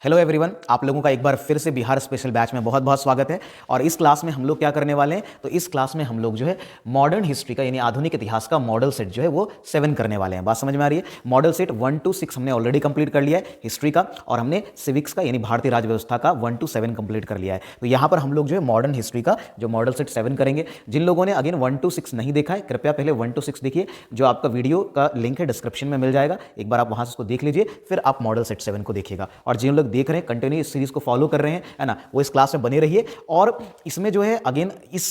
Hello everyone, आप लोगों का एक बार फिर से बिहार स्पेशल बैच में बहुत बहुत स्वागत है। और इस क्लास में हम लोग क्या करने वाले हैं, तो इस क्लास में हम लोग जो है मॉडर्न हिस्ट्री का यानी आधुनिक इतिहास का मॉडल सेट जो है वो 7 करने वाले हैं। बात समझ में आ रही है? मॉडल सेट 1 to 6 हमने ऑलरेडी कंप्लीट कर लिया है हिस्ट्री का, और हमने सिविक्स का यानी भारतीय राज्य व्यवस्था का 1 to 7 कंप्लीट कर लिया है। तो यहाँ पर हम लोग जो है मॉडर्न हिस्ट्री का जो मॉडल सेट 7 करेंगे। जिन लोगों ने अगेन 1 to 6 नहीं देखा है, कृपया पहले 1 to 6 देखिए, जो आपका वीडियो का लिंक है डिस्क्रिप्शन में मिल जाएगा। एक बार आप वहां से उसको देख लीजिए, फिर आप मॉडल सेट 7 को देखिएगा। और जिन लोग देख रहे हैं कंटिन्यू सीरीज को फॉलो कर रहे हैं, है ना, वो इस क्लास में बने रहिए। और इसमें जो है अगेन इस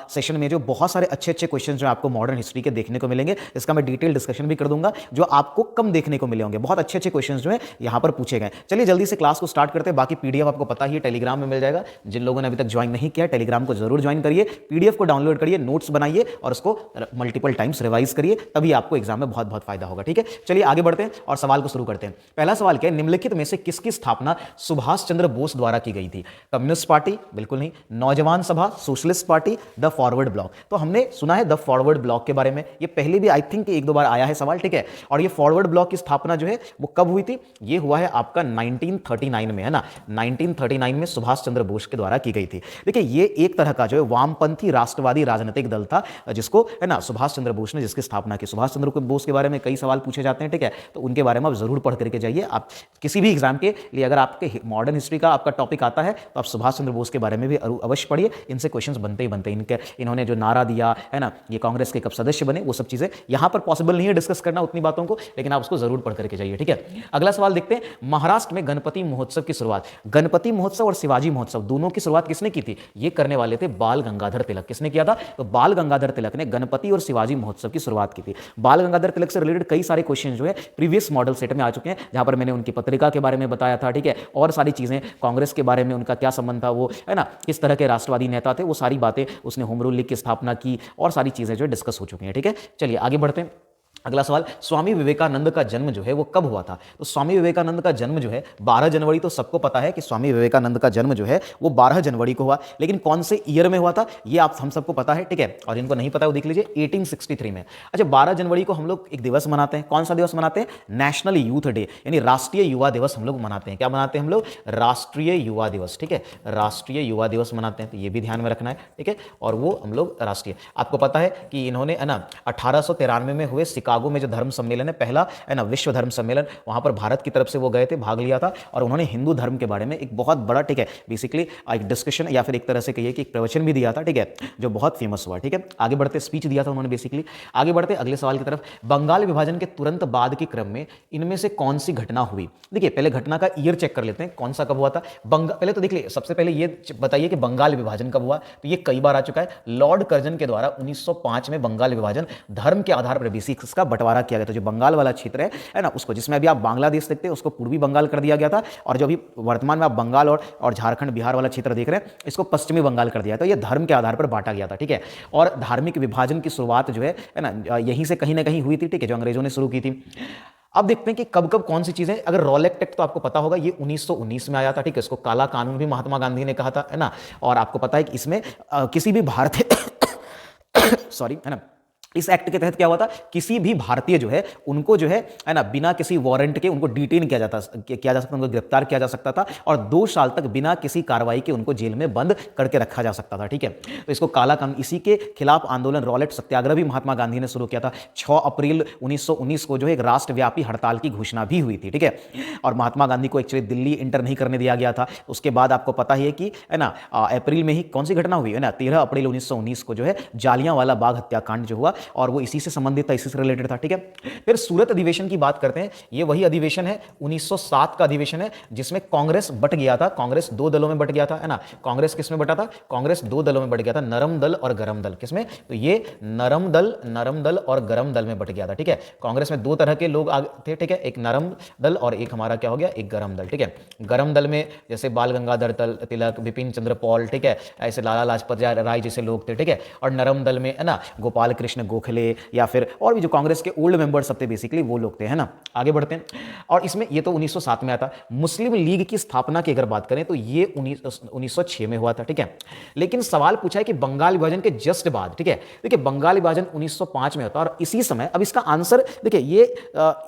सेशन में जो बहुत सारे अच्छे अच्छे क्वेश्चन जो आपको मॉडर्न हिस्ट्री के देखने को मिलेंगे, इसका मैं डिटेल डिस्कशन भी कर दूंगा, जो आपको कम देखने को मिले होंगे। बहुत अच्छे अच्छे क्वेश्चन जो है यहां पर पूछे गए। चलिए जल्दी से क्लास को स्टार्ट करते हैं। बाकी पीडीएफ आपको पता ही है टेलीग्राम में मिल जाएगा। जिन लोगों ने अभी तक ज्वाइन नहीं किया टेलीग्राम को जरूर ज्वाइन करिए, पीडीएफ को डाउनलोड करिए, नोट्स बनाइए और उसको मल्टीपल टाइम्स रिवाइज करिए, तभी आपको एग्जाम में बहुत बहुत फायदा होगा। ठीक है, चलिए आगे बढ़ते हैं और सवाल को शुरू करते हैं। पहला सवाल क्या है, निम्नलिखित में से किसकी स्थापना सुभाष चंद्र बोस द्वारा की गई थी? Communist party? बिल्कुल नहीं। नौजवान सभा? Socialist party? The forward block? तो हमने सुना है द फॉरवर्ड ब्लॉक के बारे में, ये पहले भी आई थिंक एक दो बार आया है सवाल। ठीक है, और ये फॉरवर्ड ब्लॉक की स्थापना जो है वो कब हुई थी? ये हुआ है आपका 1939 में, है ना। 1939 में सुभाष चंद्र बोस के द्वारा की गई थी। देखिए ये एक तरह का जो है वामपंथी राष्ट्रवादी राजनीतिक दल था, जिसको, है ना, सुभाष चंद्र बोस ने जिसकी स्थापना की। सुभाष चंद्र बोस के बारे में कई सवाल पूछे जाते हैं, ठीक है, तो उनके बारे में आप जरूर पढ़ करके जाइए। आप किसी भी एग्जाम के लिए अगर आपके मॉडर्न हिस्ट्री का आपका टॉपिक आता है तो आप सुभाष चंद्र बोस के बारे में भी अवश्य पढ़िए। इनसे क्वेश्चंस बनते ही बनते हैं। इन्होंने जो नारा दिया, है ना, ये कांग्रेस के कब सदस्य बने, वो सब चीजें यहां पर पॉसिबल नहीं है डिस्कस करना उतनी बातों को, लेकिन आप उसको जरूर पढ़ करके जाइए। ठीक है, अगला सवाल देखते हैं। महाराष्ट्र में गणपति महोत्सव की शुरुआत, गणपति महोत्सव और शिवाजी महोत्सव दोनों की शुरुआत किसने की थी? ये करने वाले थे बाल गंगाधर तिलक। किसने किया था? तो बाल गंगाधर तिलक ने गणपति और शिवाजी महोत्सव की शुरुआत की थी। बाल गंगाधर तिलक से रिलेटेड कई सारे क्वेश्चन जो है प्रीवियस मॉडल सेट में आ चुके हैं, जहां पर मैंने उनकी पत्रिका के बारे में बताया था। ठीक है, और सारी चीजें, कांग्रेस के बारे में उनका क्या संबंध था, वो, है ना, किस तरह के राष्ट्रवादी नेता थे, वो सारी बातें, उसने होम रूल लीग की स्थापना की, और सारी चीजें जो डिस्कस हो चुकी हैं। ठीक है, चलिए आगे बढ़ते हैं। अगला सवाल, स्वामी विवेकानंद का जन्म जो है वो कब हुआ था? तो स्वामी विवेकानंद का जन्म जो है 12 जनवरी, तो सबको पता है कि स्वामी विवेकानंद का जन्म जो है वो 12 जनवरी को हुआ, लेकिन कौन से ईयर में हुआ था ये आप हम सबको पता है। ठीक है, और इनको नहीं पता वो देख लीजिए 1863 में। अच्छा, 12 जनवरी को हम लोग एक दिवस मनाते हैं। कौन सा दिवस मनाते हैं? नेशनल यूथ डे, यानी राष्ट्रीय युवा दिवस हम लोग मनाते हैं। क्या मनाते हैं हम लोग? राष्ट्रीय युवा दिवस। ठीक है, राष्ट्रीय युवा दिवस मनाते हैं, तो ये भी ध्यान में रखना है। ठीक है, और वो हम लोग राष्ट्रीय, आपको पता है कि इन्होंने, है ना, 1893 में हुए शिकागो में जो धर्म सम्मेलन है, पहला, है ना, विश्व धर्म सम्मेलन, वहां पर भारत की तरफ से वो गए थे, भाग लिया था, और उन्होंने हिंदू धर्म के बारे में एक बहुत बड़ा, ठीक है, बेसिकली एक डिस्कशन या फिर एक तरह से कहिए कि एक प्रवचन भी दिया था। ठीक है, जो बहुत फेमस हुआ। ठीक है, आगे बढ़ते, स्पीच दिया था उन्होंने बेसिकली। आगे बढ़ते अगले सवाल की तरफ। बंगाल विभाजन के तुरंत बाद के क्रम में इनमें से कौन सी घटना हुई? देखिए पहले घटना का ईयर चेक कर लेते हैं, कौन सा कब हुआ था। पहले तो देख लीजिए, सबसे पहले ये बताइए कि बंगाल विभाजन कब हुआ। तो ये कई बार आ चुका है, लॉर्ड कर्जन के द्वारा 1905 में बंगाल विभाजन, धर्म के आधार पर बेसिक का बंटवारा किया गया था। जो बंगाल वाला क्षेत्र है ना, उसको, जिसमें अभी आप बांग्लादेश देखते हैं, उसको पूर्वी बंगाल कर दिया गया था, और जो अभी वर्तमान में आप बंगाल और झारखंड बिहार वाला क्षेत्र देख रहे हैं, इसको पश्चिमी बंगाल कर दिया। तो ये धर्म के आधार पर बांटा गया था। ठीक है, और धार्मिक विभाजन की शुरुआत जो है ना, यहीं से कहीं ना कहीं हुई थी। ठीक है, जो अंग्रेजों ने शुरू की थी। अब देखते हैं कि कब कब कौन सी चीजें, अगर रॉलेट एक्ट तो आपको पता होगा, ये 1919 में आया था। ठीक है, इसको काला कानून भी महात्मा गांधी ने कहा था, है ना, और आपको पता है कि इसमें किसी भी भारतीय सॉरी, है ना, इस एक्ट के तहत क्या हुआ था, किसी भी भारतीय जो है उनको जो है ना, बिना किसी वारंट के उनको डिटेन किया जा सकता, उनको गिरफ्तार किया जा सकता था, और 2 साल तक बिना किसी कार्रवाई के उनको जेल में बंद करके रखा जा सकता था। ठीक है, तो इसको काला कानून, इसी के खिलाफ आंदोलन, रॉलेट सत्याग्रह भी महात्मा गांधी ने शुरू किया था। 6 अप्रैल 1919 को जो है एक राष्ट्रव्यापी हड़ताल की घोषणा भी हुई थी। ठीक है, और महात्मा गांधी को एक्चुअली दिल्ली इंटर नहीं करने दिया गया था। उसके बाद आपको पता ही है कि, है ना, अप्रैल में ही कौन सी घटना हुई, है ना, 13 अप्रैल 1919 को जो है जालियांवाला बाग हत्याकांड जो हुआ, और वो इसी से संबंधित था, इसी से रिलेटेड था। ठीक है, फिर सूरत अधिवेशन की बात करते हैं। ये वही अधिवेशन है, 1907 का अधिवेशन है, जिसमें कांग्रेस बट गया था। कांग्रेस 2 दलों में बट गया था, है ना। कांग्रेस किस में बटा था? कांग्रेस 2 दलों में बट गया था, नरम दल और गरम दल। किसमें? तो ये नरम दल और गरम दल में बट गया था। ठीक है, कांग्रेस में 2 तरह के लोग थे। ठीक है, एक नरम दल और एक हमारा क्या हो गया, एक गरम दल। ठीक है, गरम दल में जैसे बाल गंगाधर तिलक, बिपिन चंद्र पॉल, ठीक है, ऐसे लाला लाजपत राय जैसे लोग थे। ठीक है, और नरम दल में, है ना, गोपाल कृष्ण गोखले या फिर और भी जो कांग्रेस के ओल्ड मेंबर्स सब थे बेसिकली वो लोग थे, है ना। आगे बढ़ते हैं। और इसमें ये तो 1907 में आता। मुस्लिम लीग की स्थापना की अगर बात करें तो ये 1906 में हुआ था, ठीक है। लेकिन सवाल पूछा है कि बंगाल विभाजन के जस्ट बाद, ठीक है। देखिए बंगाल विभाजन 1905 में होता है और इसी समय, अब इसका आंसर देखिए ये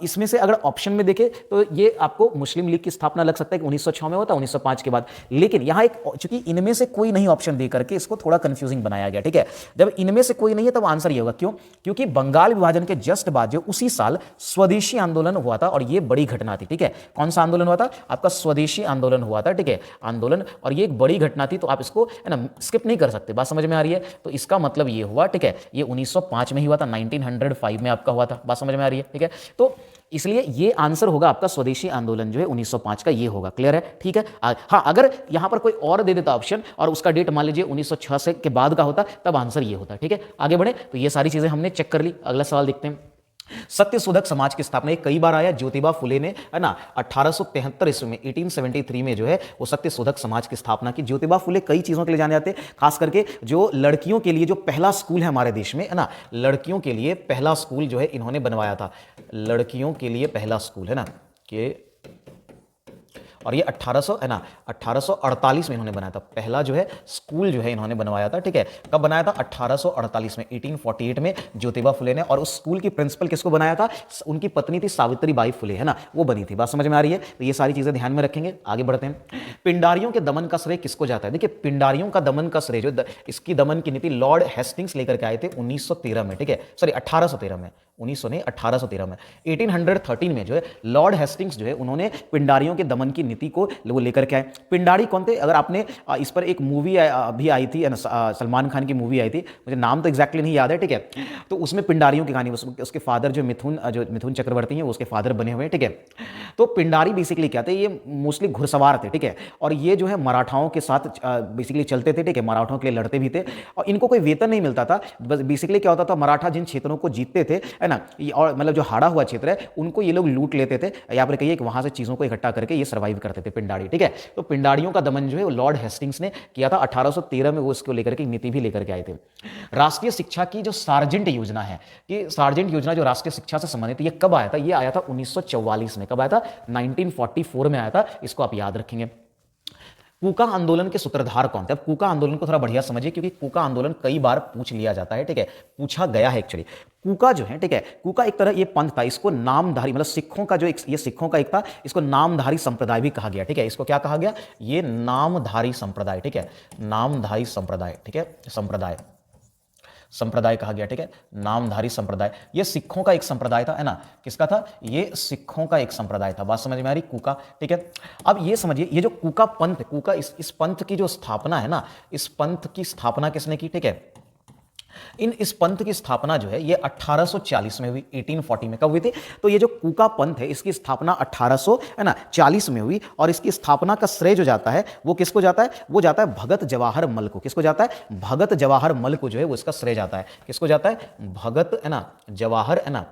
इसमें से अगर ऑप्शन में देखें तो ये आपको मुस्लिम लीग की स्थापना लग सकता है कि 1906 में होता है, 1905 के बाद। लेकिन यहां एक, चूंकि इनमें से कोई नहीं ऑप्शन दे करके इसको थोड़ा कंफ्यूजिंग बनाया गया, ठीक है। जब इनमें से कोई नहीं है तब आंसर ये होगा, क्यों? क्योंकि बंगाल विभाजन के जस्ट बाद जो उसी साल स्वदेशी आंदोलन हुआ था और ये बड़ी घटना थी, ठीक है। कौन सा आंदोलन हुआ था? आपका स्वदेशी आंदोलन हुआ था, ठीक है, आंदोलन। और ये एक बड़ी घटना थी, तो आप इसको है ना स्किप नहीं कर सकते। बात समझ में आ रही है? तो इसका मतलब ये हुआ, ठीक है, ये 1905 में ही हुआ था, 1905 में आपका हुआ था। बात समझ में आ रही है? ठीक है, तो इसलिए ये आंसर होगा आपका स्वदेशी आंदोलन जो है 1905 का, ये होगा। क्लियर है? ठीक है। हाँ, अगर यहां पर कोई और दे देता ऑप्शन और उसका डेट मान लीजिए 1906 से के बाद का होता, तब आंसर ये होता, ठीक है। आगे बढ़े, तो ये सारी चीजें हमने चेक कर ली। अगला सवाल देखते हैं। सत्यशोधक समाज की स्थापना, कई बार आया, ज्योतिबा फुले ने, है ना, 1873 ईस्वी में, 1873 में जो है वो सत्यशोधक समाज की स्थापना की। ज्योतिबा फुले कई चीजों के लिए जाने जाते हैं, खास करके जो लड़कियों के लिए जो पहला स्कूल है हमारे देश में, है ना, लड़कियों के लिए पहला स्कूल जो है इन्होंने बनवाया था। लड़कियों के लिए पहला स्कूल, है ना, कि और ये 1800 है ना 1848 में इन्होंने बनाया था। पहला जो है स्कूल जो है इन्होंने बनवाया था, ठीक है। कब बनाया था? 1848 में, 1848 में ज्योतिबा फुले ने। और उस स्कूल की प्रिंसिपल किसको बनाया था? उनकी पत्नी थी सावित्री बाई फुले, है ना, वो बनी थी। बात समझ में आ रही है? तो ये सारी चीजें ध्यान में रखेंगे। आगे बढ़ते हैं। पिंडारियों के दमन का श्रेय किसको जाता है? देखिए पिंडारियों का दमन का श्रेय जो इसकी दमन की नीति लॉर्ड हेस्टिंग्स लेकर के आए थे 1913 में, ठीक है, सॉरी 1813 में, 1900 नहीं 1813 में, 1813 में जो है लॉर्ड हेस्टिंग्स जो है उन्होंने पिंडारियों के दमन की नीति को वो लेकर के आए। पिंडारी कौन थे? अगर आपने इस पर एक मूवी भी आई थी, सलमान खान की मूवी आई थी, मुझे नाम तो एग्जैक्टली नहीं याद है, ठीक है। तो उसमें पिंडारियों की कहानी, उसके फादर जो मिथुन चक्रवर्ती हैं वो उसके फादर बने हुए हैं, ठीक है। तो पिंडारी बेसिकली क्या थे? ये मोस्टली घुड़सवार थे, ठीक है। और ये जो है मराठाओं के साथ बेसिकली चलते थे, ठीक है, मराठाओं के लिए लड़ते भी थे। और इनको कोई वेतन नहीं मिलता था। बस बेसिकली क्या होता था, मराठा जिन क्षेत्रों को जीतते थे, है ना, और मतलब जो हारा हुआ क्षेत्र है उनको ये लोग लूट लेते थे, या फिर कहिए कि वहां से चीजों को इकट्ठा करके ये सर्वाइव करते थे, पिंडारी, ठीक है। तो पिंडारियों का दमन जो है लॉर्ड हेस्टिंग्स ने किया था 1813 में, वो इसको लेकर के नीति भी लेकर के आए थे। राष्ट्रीय शिक्षा की जो सार्जेंट योजना है, कि सार्जेंट योजना जो राष्ट्रीय शिक्षा से संबंधित, ये कब आया था? ये आया था 1944 में। कब आया था? 1944 में आया था। इसको आप याद रखेंगे। कूका आंदोलन के सूत्रधार कौन थे? अब कूका आंदोलन को थोड़ा बढ़िया समझिए, क्योंकि कूका आंदोलन कई बार पूछ लिया जाता है, ठीक है, पूछा गया है एक्चुअली। कूका जो है, ठीक है, कूका एक तरह ये पंथ था, इसको नामधारी मतलब सिखों का जो ये सिखों का एक था, इसको नामधारी संप्रदाय भी कहा गया, ठीक है। इसको क्या कहा गया? ये नामधारी संप्रदाय, ठीक है, नामधारी संप्रदाय, ठीक है, संप्रदाय कहा गया, ठीक है, नामधारी संप्रदाय। ये सिखों का एक संप्रदाय था, है ना, किसका था? ये सिखों का एक संप्रदाय था। बात समझ में आ रही? कूका, ठीक है। अब ये समझिए, ये जो कूका पंथ, कूका इस पंथ की जो स्थापना है ना, इस पंथ की स्थापना किसने की? ठीक है, इस पंथ की स्थापना जो है ये 1840 में हुई, 1840 में। कब हुई थी? तो ये जो कूका पंथ है इसकी स्थापना 1840 में हुई। और इसकी स्थापना का श्रेय जो जाता है वो किसको जाता है? वो जाता है भगत जवाहर मल को। किसको जाता है? भगत जवाहर मल को जो है वो इसका श्रेय जाता है। किसको जाता है? भगत, है ना, जवाहर, है ना,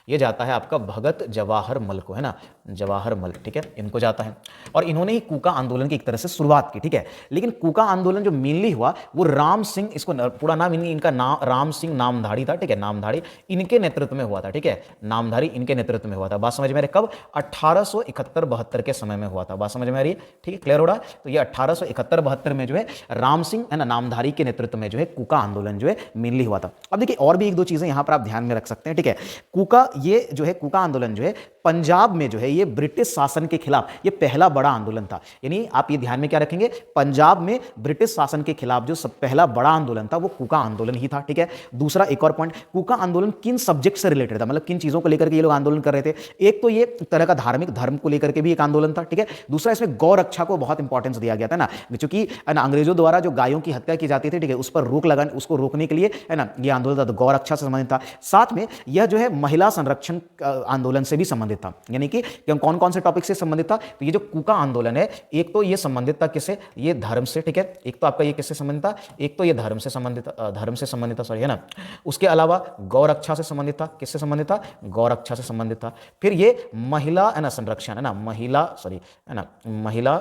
ये जाता है आपका भगत जवाहर मल को, है ना, जवाहर मल, ठीक है, इनको जाता है। और इन्होंने ही कूका आंदोलन की एक तरह से शुरुआत की, ठीक है। लेकिन कूका आंदोलन जो मेनली हुआ वो राम सिंह, इसको पूरा नाम इनका नाम राम सिंह नामधारी था, ठीक है, नामधारी, इनके नेतृत्व में हुआ था, ठीक है, नामधारी इनके नेतृत्व में हुआ था। बात समझ में आ रही? कब? 1871-72 के समय में हुआ था। बात समझ में आ रही है? ठीक है, क्लियर हो रहा है? तो ये 1871-72 में जो है राम सिंह, है ना, नामधारी के नेतृत्व में जो है कूका आंदोलन जो है मेनली हुआ था। अब देखिए और भी एक दो चीजें यहां पर आप ध्यान में रख सकते हैं, ठीक है। कूका, ये जो है कूका आंदोलन जो है पंजाब में जो है ये ब्रिटिश शासन के खिलाफ ये पहला बड़ा आंदोलन था। यानी आप ये ध्यान में क्या रखेंगे? पंजाब में ब्रिटिश शासन के खिलाफ जो सब पहला बड़ा आंदोलन था वो कूका आंदोलन ही था, ठीक है। दूसरा एक और पॉइंट, कूका आंदोलन किन सब्जेक्ट से रिलेटेड था, मतलब किन चीजों को लेकर के ये लोग आंदोलन कर रहे थे? एक तो ये तरह का धार्मिक धर्म को लेकर के भी एक आंदोलन था, ठीक है। दूसरा इसमें गौ रक्षा को बहुत इंपॉर्टेंस दिया गया था ना, क्योंकि अंग्रेजों द्वारा जो गायों की हत्या की जाती थी, ठीक है, उस पर रोक लगाने, उसको रोकने के लिए, है ना, ये आंदोलन था, तो गौ रक्षा से संबंधित था। साथ में यह जो है महिला संरक्षण आंदोलन से भी संबंधित था। यानी कि कौन कौन से टॉपिक से संबंधित था? तो ये जो कूका आंदोलन है एक तो ये संबंधित था किससे? ये धर्म से, ठीक है, एक तो आपका ये किससे संबंधित था? एक तो ये धर्म से संबंधित था, सॉरी, है ना। उसके अलावा गौ रक्षा से संबंधित था। किससे संबंधित था? गौ रक्षा से संबंधित था। फिर ये महिला, है ना, संरक्षण, है ना, महिला, सॉरी, है ना, महिला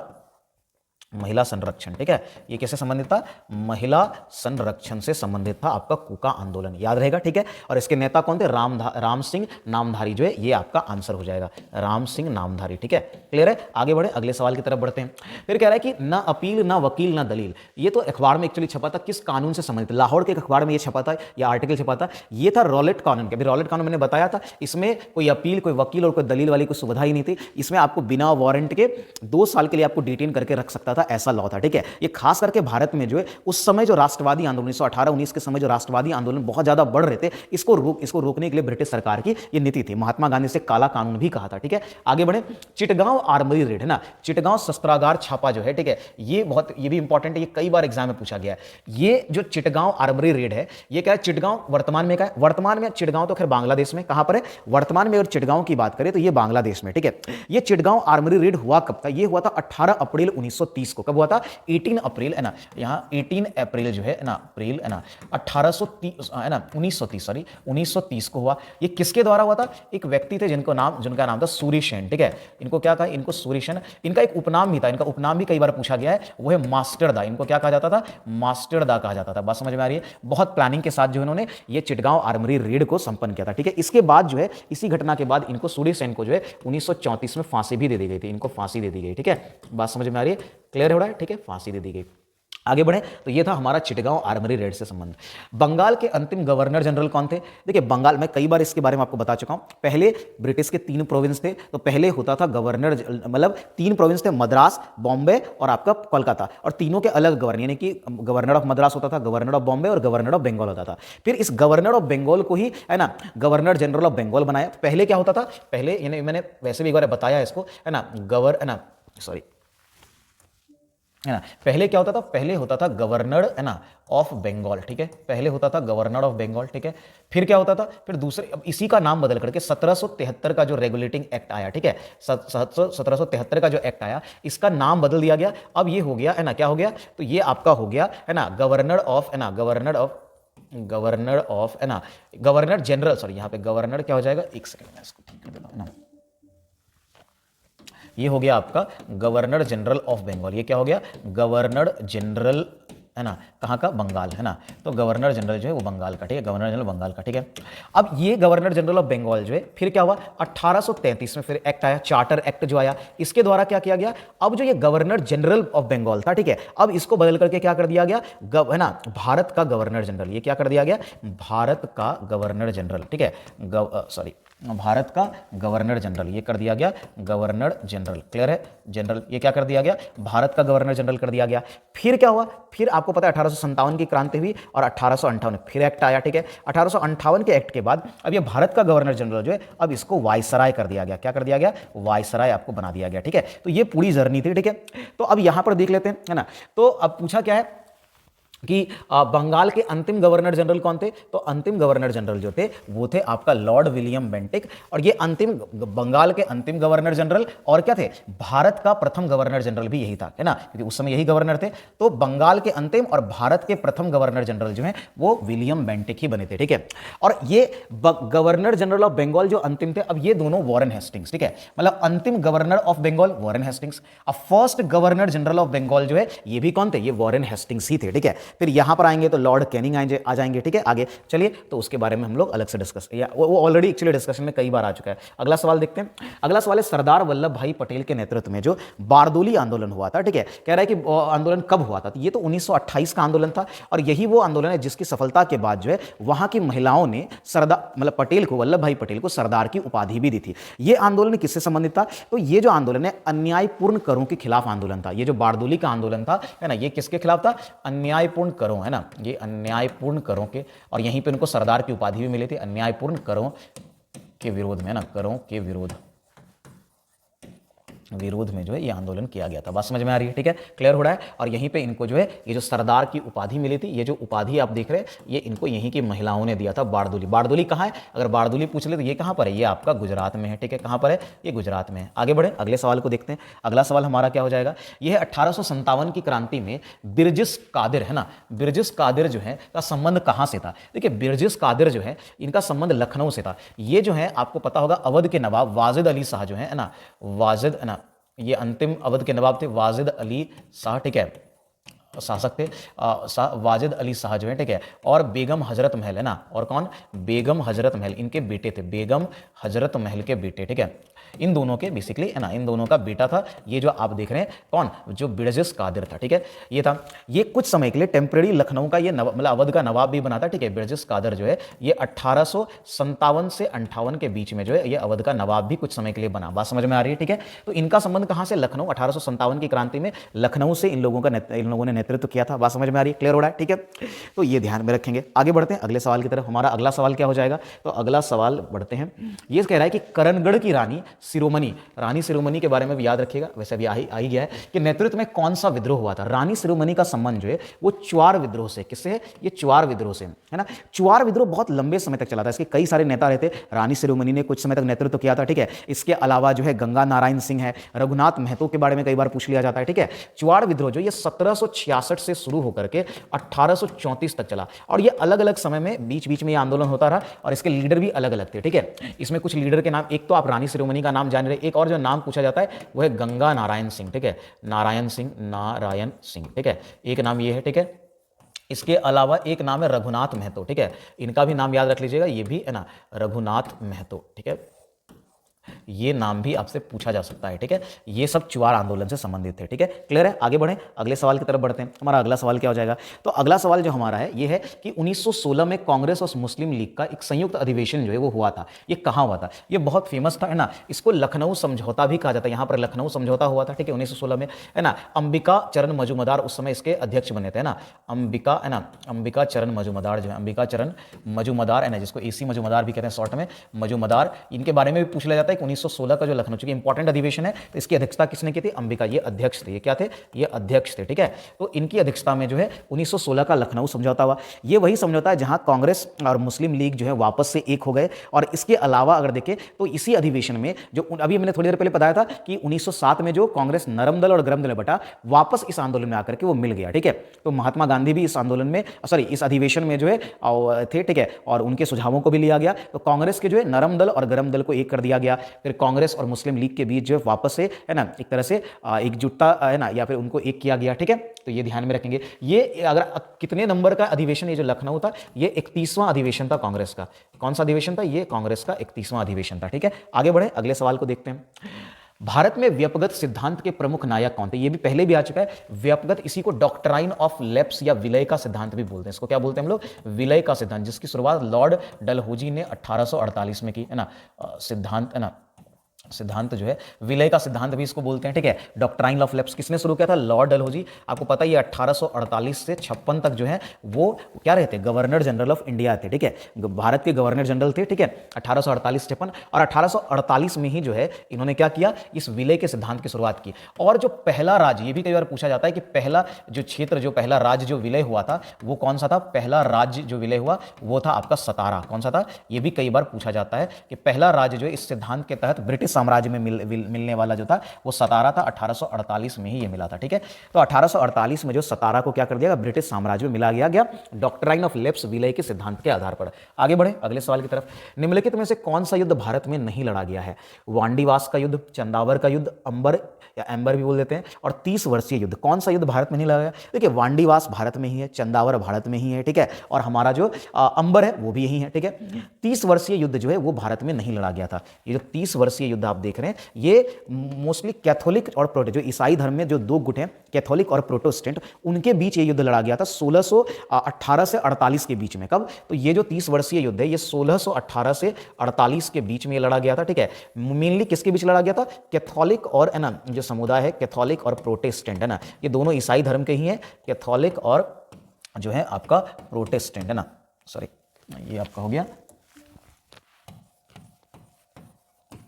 महिला संरक्षण, ठीक है, ये किससे संबंधित था? महिला संरक्षण से संबंधित था आपका कूका आंदोलन, याद रहेगा, ठीक है। और इसके नेता कौन थे? राम सिंह नामधारी जो है ये आपका आंसर हो जाएगा, राम सिंह नामधारी, ठीक है, क्लियर है। आगे बढ़े, अगले सवाल की तरफ बढ़ते हैं। फिर कह रहा है कि ना अपील, ना वकील, ना दलील, ये तो अखबार में एक्चुअली छपा था, किस कानून से संबंधित? लाहौर के एक अखबार में ये छपा था या आर्टिकल छपा था, ये था रॉलेट कानून के। रॉलेट कानून मैंने बताया था, इसमें कोई अपील, कोई वकील और कोई दलील वाली कोई सुविधा ही नहीं थी। इसमें आपको बिना वारंट के 2 साल के लिए आपको डिटेन करके रख सकता था, ऐसा लॉ था, ठीक है। ये खास करके भारत में जो है उस समय जो राष्ट्रवादी आंदोलन 1918-19 के समय जो राष्ट्रवादी आंदोलन बहुत ज्यादा बढ़ रहे थे, इसको रोकने के लिए ब्रिटिश सरकार की ये नीति थी। महात्मा गांधी से काला कानून भी कहा था, ठीक है। आगे बढ़े, चिटगांव आर्मरी रेड है ना, चिटगांव शस्त्रागार छापा जो है, ठीक है, ये भी इंपॉर्टेंट है, ये कई बार एग्जाम में पूछा गया है। ये जो चिटगांव आर्मरी रेड है, ये क्या है? चिटगांव वर्तमान में क्या है? वर्तमान में चिटगांव तो खैर बांग्लादेश में, कहां पर है? वर्तमान में। और चिटगांव की बात करें तो ये बांग्लादेश में, ठीक है। ये चिटगांव आर्मरी रेड हुआ कब था? ये हुआ था 18 अप्रैल 1930 को। कब हुआ था? 18 अप्रैल है ना, यहां 18 अप्रैल जो है ना, अप्रैल है ना 1830 है ना, 1930 को हुआ। ये किसके द्वारा हुआ था? एक व्यक्ति थे जिनका नाम था सूर्यसेन, ठीक है। इनको क्या कहा? इनको सूर्यसेन, इनका एक उपनाम भी था, इनका उपनाम भी कई बार पूछा गया है, वो है मास्टरदा। इनको क्या कहा जाता था? मास्टरदा कहा जाता था। बात समझ में आ रही है? बहुत प्लानिंग के साथ जो इन्होंने ये चिटगांव आर्मरी रेड को संपन्न किया था, ठीक है। इसके बाद जो है, इसी घटना के बाद इनको सूर्यसेन को जो है 1934 में फांसी भी दे दी गई थी, इनको फांसी दे दी गई, ठीक है। बात समझ में आ रही है? क्लियर हो रहा है, ठीक है, फांसी दे दी गई। आगे बढ़े तो ये था हमारा चिटगांव आर्मरी रेड से संबंध। बंगाल के अंतिम गवर्नर जनरल कौन थे? देखिए बंगाल, मैं कई बार इसके बारे में आपको बता चुका हूं। पहले ब्रिटिश के 3 प्रोविंस थे, तो पहले होता था गवर्नर, मतलब 3 प्रोविंस थे, मद्रास, बॉम्बे और आपका कोलकाता, और तीनों के अलग गवर्नर, यानी कि गवर्नर ऑफ मद्रास होता था, गवर्नर ऑफ बॉम्बे और गवर्नर ऑफ बंगाल होता था। फिर इस गवर्नर ऑफ बंगाल को ही है ना गवर्नर जनरल ऑफ बंगाल बनाया। पहले क्या होता था? पहले यानी मैंने वैसे भी एक बार बताया इसको, है ना, है ना, पहले क्या होता था? पहले होता था गवर्नर, है ना, ऑफ बंगाल, ठीक है, पहले होता था गवर्नर ऑफ बंगाल, ठीक है। फिर क्या होता था? फिर दूसरे, अब इसी का नाम बदल करके 1773 का जो रेगुलेटिंग एक्ट आया, ठीक है, 1773 का जो एक्ट आया, इसका नाम बदल दिया गया। अब ये हो गया, है ना, क्या हो गया? तो ये आपका हो गया, है ना, गवर्नर ऑफ, है ना, गवर्नर ऑफ, है ना, गवर्नर जनरल, सॉरी, यहाँ पे गवर्नर क्या हो जाएगा? एक सेकंड में इसको ठीक कर देता हूं ना, ये हो गया आपका गवर्नर जनरल ऑफ बंगाल। ये क्या हो गया? गवर्नर जनरल, है ना, कहाँ का? बंगाल, है ना। तो गवर्नर जनरल जो है वो बंगाल का, ठीक है, गवर्नर जनरल बंगाल का, ठीक है। अब ये गवर्नर जनरल ऑफ बंगाल जो है, फिर क्या हुआ? 1833 में फिर एक्ट आया, चार्टर एक्ट जो आया, इसके द्वारा क्या किया गया? अब जो ये गवर्नर जनरल ऑफ बंगाल था, ठीक है, अब इसको बदल करके क्या कर दिया गया? है ना, भारत का गवर्नर जनरल। ये क्या कर दिया गया? भारत का गवर्नर जनरल, ठीक है, भारत का गवर्नर जनरल, ये कर दिया गया गवर्नर जनरल, क्लियर है, जनरल, ये क्या कर दिया गया? भारत का गवर्नर जनरल कर दिया गया। फिर क्या हुआ? फिर आपको पता है 1857 की क्रांति हुई और 1858 फिर एक्ट आया, ठीक है। 1858 के एक्ट के बाद अब ये भारत का गवर्नर जनरल जो है, अब इसको वायसराय कर दिया गया। क्या कर दिया गया? वायसराय आपको बना दिया गया, ठीक है। तो ये पूरी जर्नी थी, ठीक है। तो अब यहां पर देख लेते हैं, है ना। तो अब पूछा क्या है कि बंगाल के अंतिम गवर्नर जनरल कौन थे? तो अंतिम गवर्नर जनरल जो थे वो थे आपका लॉर्ड विलियम बेंटिक। और ये अंतिम बंगाल के अंतिम गवर्नर जनरल और क्या थे? भारत का प्रथम गवर्नर जनरल भी यही था, है ना, क्योंकि उस समय यही गवर्नर थे। तो बंगाल के अंतिम और भारत के प्रथम गवर्नर जनरल जो है वो विलियम बेंटिक ही बने थे, ठीक है। और ये गवर्नर जनरल ऑफ बंगाल जो अंतिम थे, अब ये दोनों वॉरेन हेस्टिंग्स, ठीक है, मतलब अंतिम governor of Bengal Warren Hastings. अब first governor general of Bengal जो है ये भी कौन थे? ये वॉरेन हेस्टिंग्स ही थे, ठीक है। फिर यहां पर आएंगे तो लॉर्ड कैनिंग आ जाएंगे, ठीक है। आगे चलिए, तो उसके बारे में हम लोग अलग से डिस्कस, या वो ऑलरेडी एक्चुअली डिस्कशन में कई बार आ चुका है। अगला सवाल देखते हैं। अगला सवाल है सरदार वल्लभ भाई पटेल के नेतृत्व में जो बारदोली आंदोलन हुआ था, ठीक है, कह रहा है कि आंदोलन कब हुआ था? तो ये तो 1928 का आंदोलन था और यही वो आंदोलन है जिसकी सफलता के बाद जो है वहां की महिलाओं ने सरदार मतलब पटेल को, वल्लभ भाई पटेल को सरदार की उपाधि भी दी थी। ये आंदोलन किससे संबंधित था? तो ये जो आंदोलन है अन्यायपूर्ण करों के खिलाफ आंदोलन था। ये जो बारदोली का आंदोलन था, है ना, ये किसके खिलाफ था? अन्यायपूर्ण करों, है ना, ये अन्यायपूर्ण करों के, और यहीं पे उनको सरदार की उपाधि भी मिली थी, अन्यायपूर्ण करों के विरोध में, है ना, करों के विरोध में जो है ये आंदोलन किया गया था। बात समझ में आ रही है, ठीक है, क्लियर हो रहा है। और यहीं पे इनको जो है ये जो सरदार की उपाधि मिली थी, ये जो उपाधि आप देख रहे हैं ये इनको यहीं की महिलाओं ने दिया था। बारदोली, बारदोली कहाँ है? अगर बारदोली पूछ ले तो ये कहाँ पर है? ये आपका गुजरात में है, ठीक है। कहाँ पर है? ये गुजरात में है। आगे बढ़े, अगले सवाल को देखते हैं। अगला सवाल हमारा क्या हो जाएगा? ये है 1857 की क्रांति में बिरजिस कादिर, है ना, बिरजिस कादिर जो है का संबंध कहाँ से था? देखिए बिरजिस कादिर जो है इनका संबंध लखनऊ से था। ये जो है आपको पता होगा अवध के नवाब वाजिद अली शाह जो है ना, वाजिद, है ना, ये अंतिम अवध के नवाब थे वाजिद अली शाह, ठीक है, शासक थे वाजिद अली शाह जो है, ठीक है। और बेगम हजरत महल है ना, और कौन, बेगम हजरत महल इनके बेटे थे, बेगम हजरत महल के बेटे, ठीक है। इन दोनों के बेसिकली है ना, इन दोनों का बेटा था ये जो आप देख रहे हैं, कौन, जो बिरजिस कादिर था, ठीक है। ये था, ये कुछ समय के लिए टेम्परेरी लखनऊ का ये मतलब अवध का नवाब भी बना था, ठीक है। बिरजिस कादिर जो है ये 1857 से 58 के बीच में जो है ये अवध का नवाब भी कुछ समय के लिए बना। बात समझ में आ रही है, ठीक है। तो इनका संबंध कहां से, लखनऊ, 1857 की क्रांति में लखनऊ से इन लोगों ने नेतृत्व किया था। बात समझ में आ रही है, क्लियर हो रहा है, ठीक है। तो ये ध्यान में रखेंगे। आगे बढ़ते हैं अगले सवाल की तरफ। हमारा अगला सवाल क्या हो जाएगा, तो अगला सवाल बढ़ते हैं। ये कह रहा है कि करणगढ़ की रानी शिरोमणि, रानी शिरोमणि के बारे में भी याद रखिएगा, वैसे भी आ ही गया है कि नेतृत्व में कौन सा विद्रोह हुआ था। रानी शिरोमणि का संबंध जो है वो चुआर विद्रोह से, किससे है, ये चुआर विद्रोह से, है ना। चुआर विद्रोह बहुत लंबे समय तक चला था, इसके कई सारे नेता रहते, रानी शिरोमणि ने कुछ समय तक नेतृत्व किया था, ठीक है। इसके अलावा जो है गंगा नारायण सिंह है, रघुनाथ महतो के बारे में कई बार पूछ लिया जाता है, ठीक है। चुआर विद्रोह जो ये 1766 से शुरू होकर के 1834 तक चला, और ये अलग अलग समय में बीच बीच में ये आंदोलन होता रहा, और इसके लीडर भी अलग अलग थे, ठीक है। इसमें कुछ लीडर के नाम, एक तो आप रानी शिरोमणि का नाम जान रहे, एक और जो नाम पूछा जाता है वो है गंगा नारायण सिंह, ठीक है, नारायण सिंह, ठीक है, एक नाम ये है, ठीक है। इसके अलावा एक नाम है रघुनाथ महतो, ठीक है, इनका भी नाम याद रख लीजिएगा, ये भी है ना, रघुनाथ महतो, ठीक है। ये नाम भी आपसे पूछा जा सकता है, ठीक है। ये सब चुआर आंदोलन से संबंधित थे, ठीक है, क्लियर है। आगे बढ़ें, अगले सवाल की तरफ बढ़ते हैं। हमारा अगला सवाल क्या हो जाएगा, तो अगला सवाल जो हमारा है ये है कि 1916 में कांग्रेस और मुस्लिम लीग का एक संयुक्त अधिवेशन जो है वो हुआ था। ये कहाँ हुआ था, ये बहुत फेमस था, है ना। इसको लखनऊ समझौता भी कहा जाता है, यहाँ पर लखनऊ समझौता हुआ था, ठीक है, 1916 में, है ना। अंबिका चरण मजूमदार उस समय इसके अध्यक्ष बने थे, है ना, अंबिका, है ना, अंबिका चरण मजूमदार जो है, अंबिका चरण मजूमदार, है ना, जिसको AC मजूमदार भी कहते हैं शॉर्ट में, मजूमदार, इनके बारे में भी पूछ लिया जाता है। 1916 का जो लखनऊ, चूंकि इंपॉर्टेंट अधिवेशन है तो इसकी अध्यक्षता किसने की थी, अंबिका, ये अध्यक्ष थे, ये क्या थे, ये अध्यक्ष थे, ठीक है। तो इनकी अध्यक्षता में जो है 1916 का लखनऊ समझौता हुआ। ये वही समझौता है जहां कांग्रेस और मुस्लिम लीग जो है वापस से एक हो गए, और इसके अलावा अगर देखें तो इसी अधिवेशन में जो अभी मैंने थोड़ी देर पहले बताया था कि 1907 में जो कांग्रेस नरम दल और गरम दल बटा, वापस इस आंदोलन में आकर के वो मिल गया, ठीक है। तो महात्मा गांधी भी इस आंदोलन में, सॉरी, इस अधिवेशन में जो है थे, ठीक है, और उनके सुझावों को भी लिया गया। तो कांग्रेस के जो है नरम दल और गरम दल को एक कर दिया गया, फिर कांग्रेस और मुस्लिम लीग के बीच जो है वापस से, है ना, एक तरह से एकजुटता, है ना, या फिर उनको एक किया गया, ठीक है। तो ये ध्यान में रखेंगे। ये अगर कितने नंबर का अधिवेशन, ये जो लखनऊ था, ये 31वां अधिवेशन था कांग्रेस का। कौन सा अधिवेशन था, ये कांग्रेस का 31वां अधिवेशन था, ठीक है। आगे बढ़े, अगले सवाल को देखते हैं। भारत में व्यपगत सिद्धांत के प्रमुख नायक कौन थे, ये भी पहले भी आ चुका है। व्यपगत, इसी को डॉक्ट्राइन ऑफ लैप्स या विलय का सिद्धांत भी बोलते हैं। इसको क्या बोलते हैं हम लोग, विलय का सिद्धांत, जिसकी शुरुआत लॉर्ड डलहौजी ने 1848 में की, है ना। सिद्धांत, है ना, सिद्धांत जो है, विलय का सिद्धांत भी इसको बोलते हैं, ठीक है। डॉक्ट्राइन ऑफ लैप्स किसने शुरू किया था, लॉर्ड डलहौजी। आपको पता है ये 1848 से 56 तक जो है वो क्या रहते, गवर्नर जनरल ऑफ इंडिया थे, ठीक है, भारत के गवर्नर जनरल थे, ठीक है, 1848-56। और 1848 में ही जो है इन्होंने क्या किया, इस विलय के सिद्धांत की शुरुआत की। और जो पहला राज्य, ये भी कई बार पूछा जाता है कि पहला जो क्षेत्र, जो पहला राज्य जो विलय हुआ था वो कौन सा था, पहला राज्य जो विलय हुआ वो था आपका सतारा। कौन सा था, ये भी कई बार पूछा जाता है कि पहला राज्य जो है इस सिद्धांत के तहत ब्रिटिश साम्राज्य में मिलने वाला जो था वो सतारा था। 1848 में ही ये मिला था, ठीक है। तो 1848 में जो सतारा को क्या कर दिया, ब्रिटिश साम्राज्य में मिला गया डॉक्ट्राइन ऑफ लैप्स, विलय के सिद्धांत के आधार पर। आगे बढ़े अगले सवाल की तरफ। निम्नलिखित में से कौन सा युद्ध भारत में नहीं लड़ा गया है, वांडीवास का युद्ध, चंदावर का युद्ध, अंबर या एम्बर भी बोल देते हैं, और 30 वर्षीय युद्ध, कौन सा युद्ध भारत में नहीं लड़ा गया। देखिए, वांडीवास भारत में ही है, चंदावर भारत में ही है, ठीक है, और हमारा जो अंबर है वो भी यही है, ठीक है। 30 वर्षीय युद्ध जो है वो भारत में नहीं लड़ा गया था। ये जो 30 वर्षीय युद्ध आप देख रहे हैं ये मोस्टली कैथोलिक और प्रोटेस्टेंट, जो ईसाई धर्म में जो दो गुट हैं, कैथोलिक और प्रोटेस्टेंट, उनके बीच ये युद्ध लड़ा गया था 1618 से 48 के बीच में। कब, तो ये जो 30 वर्षीय युद्ध है ये 1618 से 48 के बीच में लड़ा गया था, ठीक है। मेनली किसके बीच लड़ा गया था, कैथोलिक और, है ना, जो समुदाय है कैथोलिक और प्रोटेस्टेंट, है ना, ये दोनों ईसाई धर्म के ही हैं, कैथोलिक और जो है आपका प्रोटेस्टेंट, है ना, सॉरी ये आपका हो गया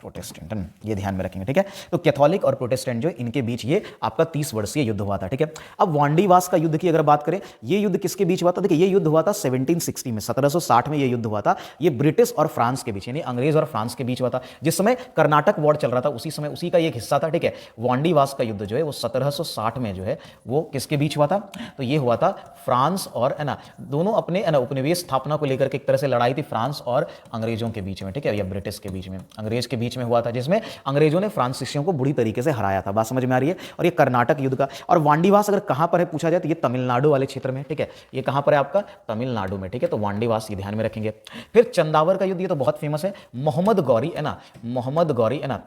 प्रोटेस्टेंट, ये ध्यान में रखेंगे, ठीक है। तो कैथोलिक और प्रोटेस्टेंट जो इनके बीच ये आपका 30 वर्षीय युद्ध हुआ था, ठीक है। अब वांडीवास का युद्ध की अगर बात करें, ये युद्ध किसके बीच हुआ था, देखिए ये युद्ध हुआ था 1760 में, 1760 में ये युद्ध हुआ था। ये ब्रिटिश और फ्रांस के बीच, यानी अंग्रेज और फ्रांस के बीच हुआ था। जिस समय कर्नाटक वॉर चल रहा था उसी समय उसी का एक हिस्सा था, ठीक है। वांडीवास का युद्ध जो है वो 1760 में जो है वो किसके बीच हुआ था, तो ये हुआ था फ्रांस और, है ना, दोनों अपने, है ना, उपनिवेश स्थापना को लेकर के एक तरह से लड़ाई थी फ्रांस और अंग्रेजों के बीच में, ठीक है, या ब्रिटिश के बीच में, अंग्रेज के बीच बीच में हुआ था, जिसमें अंग्रेजों ने फ्रांसीसियों को बुरी तरीके से हराया था। बात समझ में आ रही है। और ये कर्नाटक युद्ध का, और वांडीवास अगर कहां पर है पूछा जाए तो ये तमिलनाडु वाले क्षेत्र में, ठीक है, ये कहां पर है आपका तमिलनाडु में, ठीक है, तो वांडीवास ये ध्यान में रखेंगे। फिर चंदावर का युद्ध, ये तो बहुत फेमस है, मोहम्मद गौरी है ना, मोहम्मद गौरी है ना,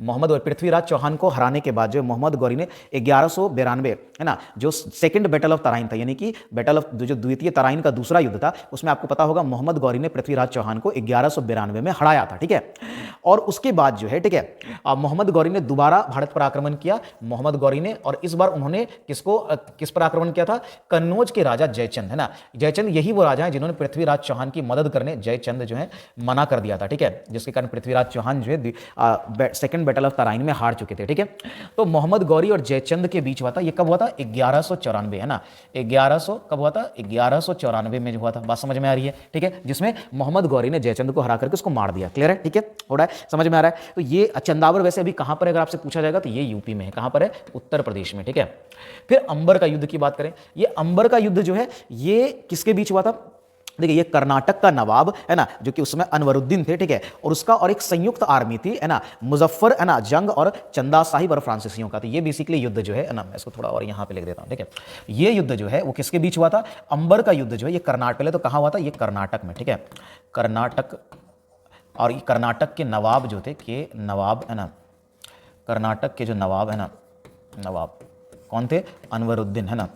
मोहम्मद गौरी पृथ्वीराज चौहान को हराने के बाद जो मोहम्मद गौरी ने 1192 है ना, जो सेकंड बैटल ऑफ तराइन था, यानी कि बैटल ऑफ जो द्वितीय तराइन का दूसरा युद्ध था, उसमें आपको पता होगा मोहम्मद गौरी ने पृथ्वीराज चौहान को 1192 में हराया था, ठीक है। और उसके बाद जो है, ठीक है, मोहम्मद गौरी ने दोबारा भारत पर आक्रमण किया, मोहम्मद गौरी ने, और इस बार उन्होंने किस पर आक्रमण किया था? कन्नौज के राजा जयचंद है ना, जयचंद यही वो राजा हैं जिन्होंने पृथ्वीराज चौहान की मदद करने जयचंद जो है मना कर दिया था, ठीक है, जिसके कारण पृथ्वीराज चौहान जो है सेकंड बैटल ऑफ तराइन में हार चुके थे, ठीक है। तो मोहम्मद गौरी और जयचंद के बीच हुआ था, ये कब हुआ था? 1194 है ना, 1100 कब हुआ था? 1194 में जो हुआ था। बात समझ में आ रही है, ठीक है, जिसमें मोहम्मद गौरी ने जयचंद को हरा करके उसको मार दिया। क्लियर है, ठीक है, हो रहा है, समझ में आ रहा है। तो ये चंदावर वैसे अभी कहां पर है अगर आपसे पूछा जाएगा तो ये यूपी में है। कहां पर है? उत्तर प्रदेश में, ठीक है। फिर अंबर का युद्ध की बात करें, ये अंबर का युद्ध जो है ये किसके बीच हुआ था? देखिए, ये कर्नाटक का नवाब है ना, जो कि उसमें अनवरुद्दीन थे, ठीक है, और उसका और एक संयुक्त आर्मी थी है ना, मुजफ्फर है ना जंग और चंदा साहिब और फ्रांसीसियों का। तो ये बेसिकली युद्ध जो है ना, मैं इसको थोड़ा और यहाँ पे लिख देता हूँ, ठीक है। ये युद्ध जो है वो किसके बीच हुआ था? अंबर का युद्ध जो है ये कर्नाटक, पहले तो कहाँ हुआ था? ये कर्नाटक में, ठीक है, कर्नाटक। और ये कर्नाटक के नवाब जो थे, के नवाब है ना, कर्नाटक के जो नवाब है ना, नवाब कौन थे? अनवरुद्दीन है ना,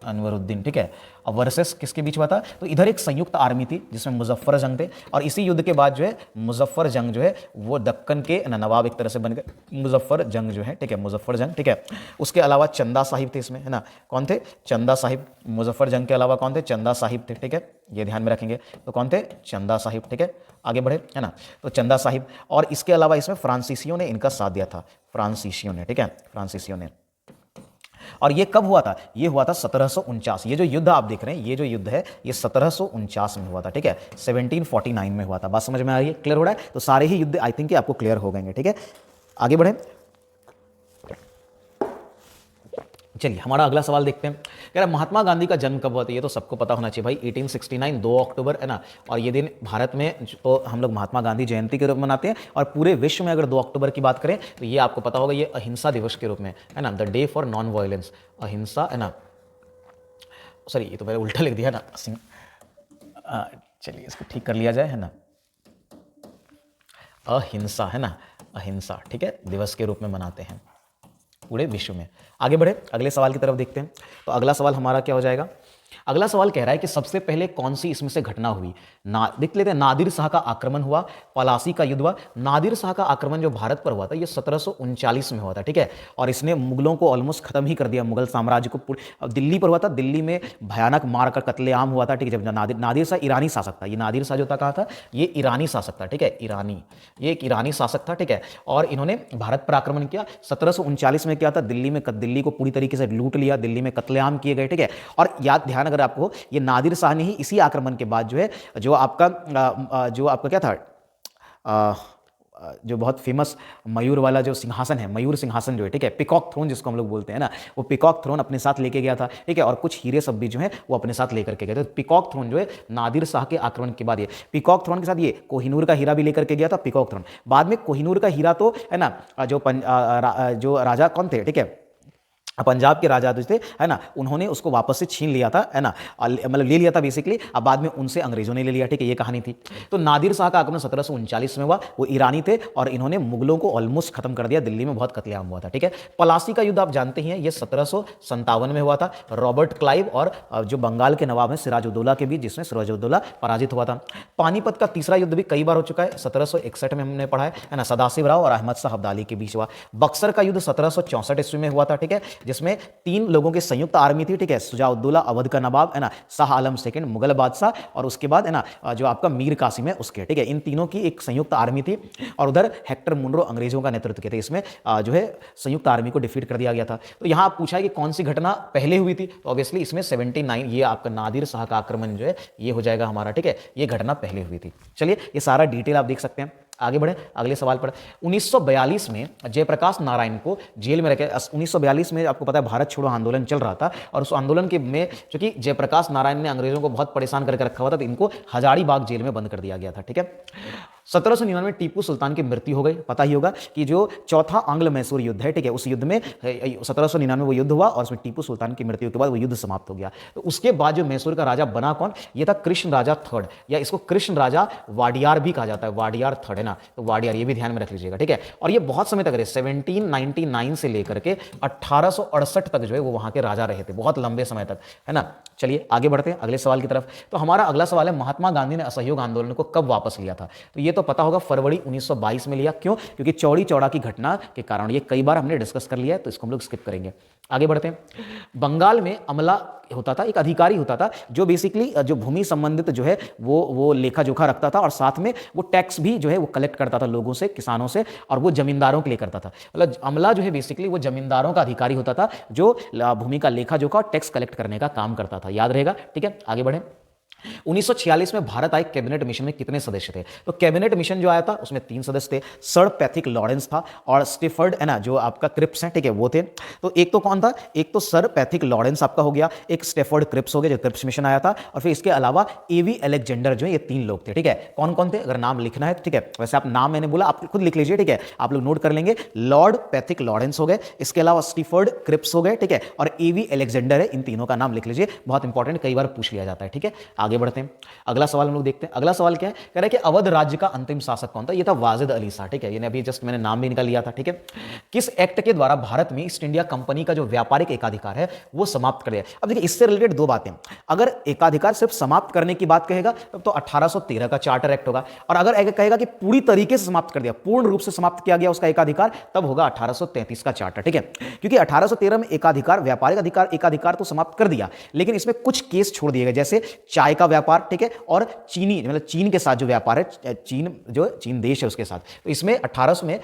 अनवरुद्दीन, ठीक है। अब वर्सेस किसके बीच हुआ था? तो इधर एक संयुक्त आर्मी थी जिसमें मुजफ्फर जंग थे, और इसी युद्ध के बाद जो है मुजफ्फर जंग जो है वो दक्कन के नवाब एक तरह से बन गए, मुजफ्फर जंग जो है, ठीक है, मुजफ्फर जंग, ठीक है। उसके अलावा चंदा साहिब थे इसमें है ना, कौन थे? चंदा साहिब। मुजफ्फर जंग के अलावा कौन थे? चंदा साहिब थे, ठीक है, ये ध्यान में रखेंगे। तो कौन थे? चंदा साहिब, ठीक है, आगे बढ़े है ना, तो चंदा साहिब। और इसके अलावा इसमें फ्रांसीसियों ने इनका साथ दिया था, फ्रांसीसियों ने, ठीक है, फ्रांसीसियों ने। और ये कब हुआ था? ये हुआ था 1749। ये जो युद्ध आप देख रहे हैं, ये जो युद्ध है ये 1749 में हुआ था, ठीक है, 1749 में हुआ था। बात समझ में आ रही है? क्लियर हो रहा है? तो सारे ही युद्ध आई थिंक आपको क्लियर हो गए, ठीक है। आगे बढ़े, चलिए हमारा अगला सवाल देखते हैं। कह रहा महात्मा गांधी का जन्म कब हुआ था? ये तो सबको पता होना चाहिए भाई, 1869 2 अक्टूबर है ना। और ये दिन भारत में तो हम लोग महात्मा गांधी जयंती के रूप में मनाते हैं, और पूरे विश्व में अगर 2 अक्टूबर की बात करें तो ये आपको पता होगा ये अहिंसा दिवस के रूप में है ना, the day for non violence, अहिंसा है ना, सॉरी ये तो मैंने उल्टा लिख दिया ना, चलिए इसको ठीक कर लिया जाए है ना, अहिंसा है ना, अहिंसा, ठीक है, दिवस के रूप में मनाते हैं पूरे विश्व में। आगे बढ़े, अगले सवाल की तरफ देखते हैं। तो अगला सवाल हमारा क्या हो जाएगा? अगला सवाल कह रहा है कि सबसे पहले कौन सी इसमें से घटना हुई? देख लेते हैं। नादिर शाह का आक्रमण हुआ, पलासी का युद्ध हुआ। नादिर शाह का आक्रमण जो भारत पर हुआ था ये 1739 में हुआ था, ठीक है, और इसने मुगलों को ऑलमोस्ट खत्म ही कर दिया, मुगल साम्राज्य को। दिल्ली पर हुआ था, दिल्ली में भयानक मार कर कत्लेआम हुआ था, ठीक है। जब नादिर शाह ईरानी शासक था, ये नादिर शाह जो था कहा था ये ईरानी शासक था, ठीक है, ईरानी, ये एक ईरानी शासक था, ठीक है। और इन्होंने भारत पर आक्रमण किया 1739 में, क्या था, दिल्ली को पूरी तरीके से लूट लिया, दिल्ली में कत्लेआम किए गए, ठीक है। और याद ध्यान अगर आपको, ये नादिर शाह ने ही इसी आक्रमण के बाद जो है जो आपका क्या था, जो बहुत फेमस मयूर वाला जो सिंहासन है, मयूर सिंहासन जो है, ठीक है, पिकॉक थ्रोन जिसको हम लोग बोलते हैं ना, वो पिकॉक थ्रोन अपने साथ लेके गया था, ठीक है। और कुछ हीरे सब भी जो है वो अपने साथ लेकर के गए थे। पिकॉक थ्रोन जो है नादिर शाह के आक्रमण के बाद, ये पिकॉक थ्रोन के साथ ये कोहिनूर का हीरा भी लेकर के गया था, पिकॉक थ्रोन। बाद में कोहिनूर का हीरा तो है ना, जो राजा कौन थे, ठीक है, पंजाब के राजा जो थे है ना, उन्होंने उसको वापस से छीन लिया था है ना, मतलब ले लिया था बेसिकली। अब बाद में उनसे अंग्रेजों ने ले लिया, ठीक है, ये कहानी थी। तो नादिर शाह का आक्रमण 1739 में हुआ, वो ईरानी थे और इन्होंने मुगलों को ऑलमोस्ट खत्म कर दिया, दिल्ली में बहुत कत्लेआम हुआ था, ठीक है। पलासी का युद्ध आप जानते ही हैं, ये 1757 में हुआ था, रॉबर्ट क्लाइव और जो बंगाल के नवाब हैं सिराजुद्दौला के बीच, जिसमें सिराजुद्दौला पराजित हुआ था। पानीपत का तीसरा युद्ध भी कई बार हो चुका है, 1761 में हमने पढ़ा है ना, सदाशिव राव और अहमद शाह अब्दाली के बीच हुआ। बक्सर का युद्ध 1764 ईस्वी में हुआ था, ठीक है, जिसमें 3 लोगों की संयुक्त आर्मी थी, ठीक है, शुजाउद्दौला अवध का नवाब है ना, शाह आलम सेकंड मुगल बादशाह, और उसके बाद है ना जो आपका मीर कासिम है उसके, ठीक है, इन तीनों की एक संयुक्त आर्मी थी। और उधर हेक्टर मुनरो अंग्रेजों का नेतृत्व किए थे, इसमें जो है संयुक्त आर्मी को डिफीट कर दिया गया था। तो यहां आप पूछा है कि कौन सी घटना पहले हुई थी, तो ऑब्वियसली इसमें 79 ये आपका नादिर शाह का आक्रमण जो है ये हो जाएगा हमारा, ठीक है, ये घटना पहले हुई थी। चलिए ये सारा डिटेल आप देख सकते हैं। आगे बढ़े अगले सवाल पर। 1942 में जयप्रकाश नारायण को जेल में रखे। 1942 में आपको पता है भारत छोड़ो आंदोलन चल रहा था, और उस आंदोलन के में चूंकि जयप्रकाश नारायण ने अंग्रेजों को बहुत परेशान करके रखा हुआ था, तो इनको हजारीबाग जेल में बंद कर दिया गया था। ठीक है, 1799 में टीपू सुल्तान की मृत्यु हो गई। पता ही होगा कि जो चौथा आंग्ल मैसूर युद्ध है, ठीक है, उस युद्ध में 1799 वो युद्ध हुआ और उसमें टीपू सुल्तान की मृत्यु के बाद वो युद्ध समाप्त हो गया। तो उसके बाद जो मैसूर का राजा बना कौन, ये था कृष्ण राजा थर्ड, या इसको कृष्ण राजा वाडियार भी कहा जाता है, वाडियार थर्ड है ना, तो वाडियार ये भी ध्यान में रख लीजिएगा। ठीक है, और ये बहुत समय तक रहे, 1799 से लेकर के 1868 तक जो है वो वहां के राजा रहे थे, बहुत लंबे समय तक, है ना। चलिए आगे बढ़ते हैं अगले सवाल की तरफ। तो हमारा अगला सवाल है, महात्मा गांधी ने असहयोग आंदोलन को कब वापस लिया था? तो ये तो पता होगा, फरवरी 1922 में लिया। क्यों? क्योंकि चौड़ी चौड़ा की घटना के कारण। ये कई बार हमने डिस्कस कर लिया है, तो इसको हम लोग स्किप करेंगे। आगे बढ़ते हैं। बंगाल में अमला होता था, एक अधिकारी होता था जो बेसिकली जो भूमि संबंधित जो है वो लेखा जोखा रखता था, और साथ में वो टैक्स भी जो है वो कलेक्ट करता था लोगों से, किसानों से, और वो जमींदारों के लिए करता था। मतलब अमला जो है बेसिकली वो जमींदारों का अधिकारी होता था, जो भूमि का लेखा जोखा और टैक्स कलेक्ट करने का काम करता था। याद रहेगा। ठीक है, आगे बढ़े। 1946 में भारत आए कैबिनेट मिशन में कितने सदस्य थे? तो कैबिनेट मिशन जो आया था उसमें 3 सदस्य थे। सर पैथिक लॉरेंस था, और स्टिफर्ड है ना जो आपका क्रिप्स है, ठीक है, वो थे। तो एक तो कौन था? एक तो सर पैथिक लॉरेंस आपका हो गया, एक स्टिफर्ड क्रिप्स हो गया जो क्रिप्स मिशन आया था, और फिर इसके अलावा एवी अलेक्जेंडर जो है, ये 3 लोग थे। ठीक है, कौन कौन थे अगर नाम लिखना है, ठीक है, वैसे आप नाम मैंने बोला आप खुद लिख लीजिए, ठीक है, आप लोग नोट कर लेंगे। लॉर्ड पैथिक लॉरेंस हो गए, इसके अलावा स्टिफर्ड क्रिप्स हो गए, ठीक है, और एवी अलेक्जेंडर है, इन तीनों का नाम लिख लीजिए, बहुत इंपॉर्टेंट, कई बार पूछ लिया जाता है। ठीक है, आगे बढ़ते हैं। अगला सवाल हम लोग देखते हैं। अगला सवाल क्या है? कह रहे हैं कि अवध राज्य का अंतिम शासक कौन था? ये था वाजिद अली शाह। ठीक है, ये अभी जस्ट मैंने नाम भी निकाल लिया था। ठीक है, किस एक्ट के द्वारा भारत में ईस्ट इंडिया कंपनी का जो व्यापारिक एकाधिकार है वो समाप्त कर दिया? अब देखिए इससे रिलेटेड 2 बातें। अगर एकाधिकार सिर्फ समाप्त करने की बात कहेगा तब तो 1813 का चार्टर एक्ट होगा, और अगर कहेगा कि पूरी तरीके से समाप्त कर दिया, पूर्ण रूप से समाप्त किया गया उसका एकाधिकार, तब होगा 1833 का चार्टर। ठीक है, क्योंकि 1813 में एकाधिकार, व्यापारिक अधिकार, एकाधिकार तो समाप्त कर दिया, लेकिन इसमें कुछ केस छोड़ दिए गए, जैसे चाय का व्यापार, ठीक है, और चीनी मतलब चीन के साथ जो व्यापार है, चीन देश है उसके साथ, तो इसमें 1800 में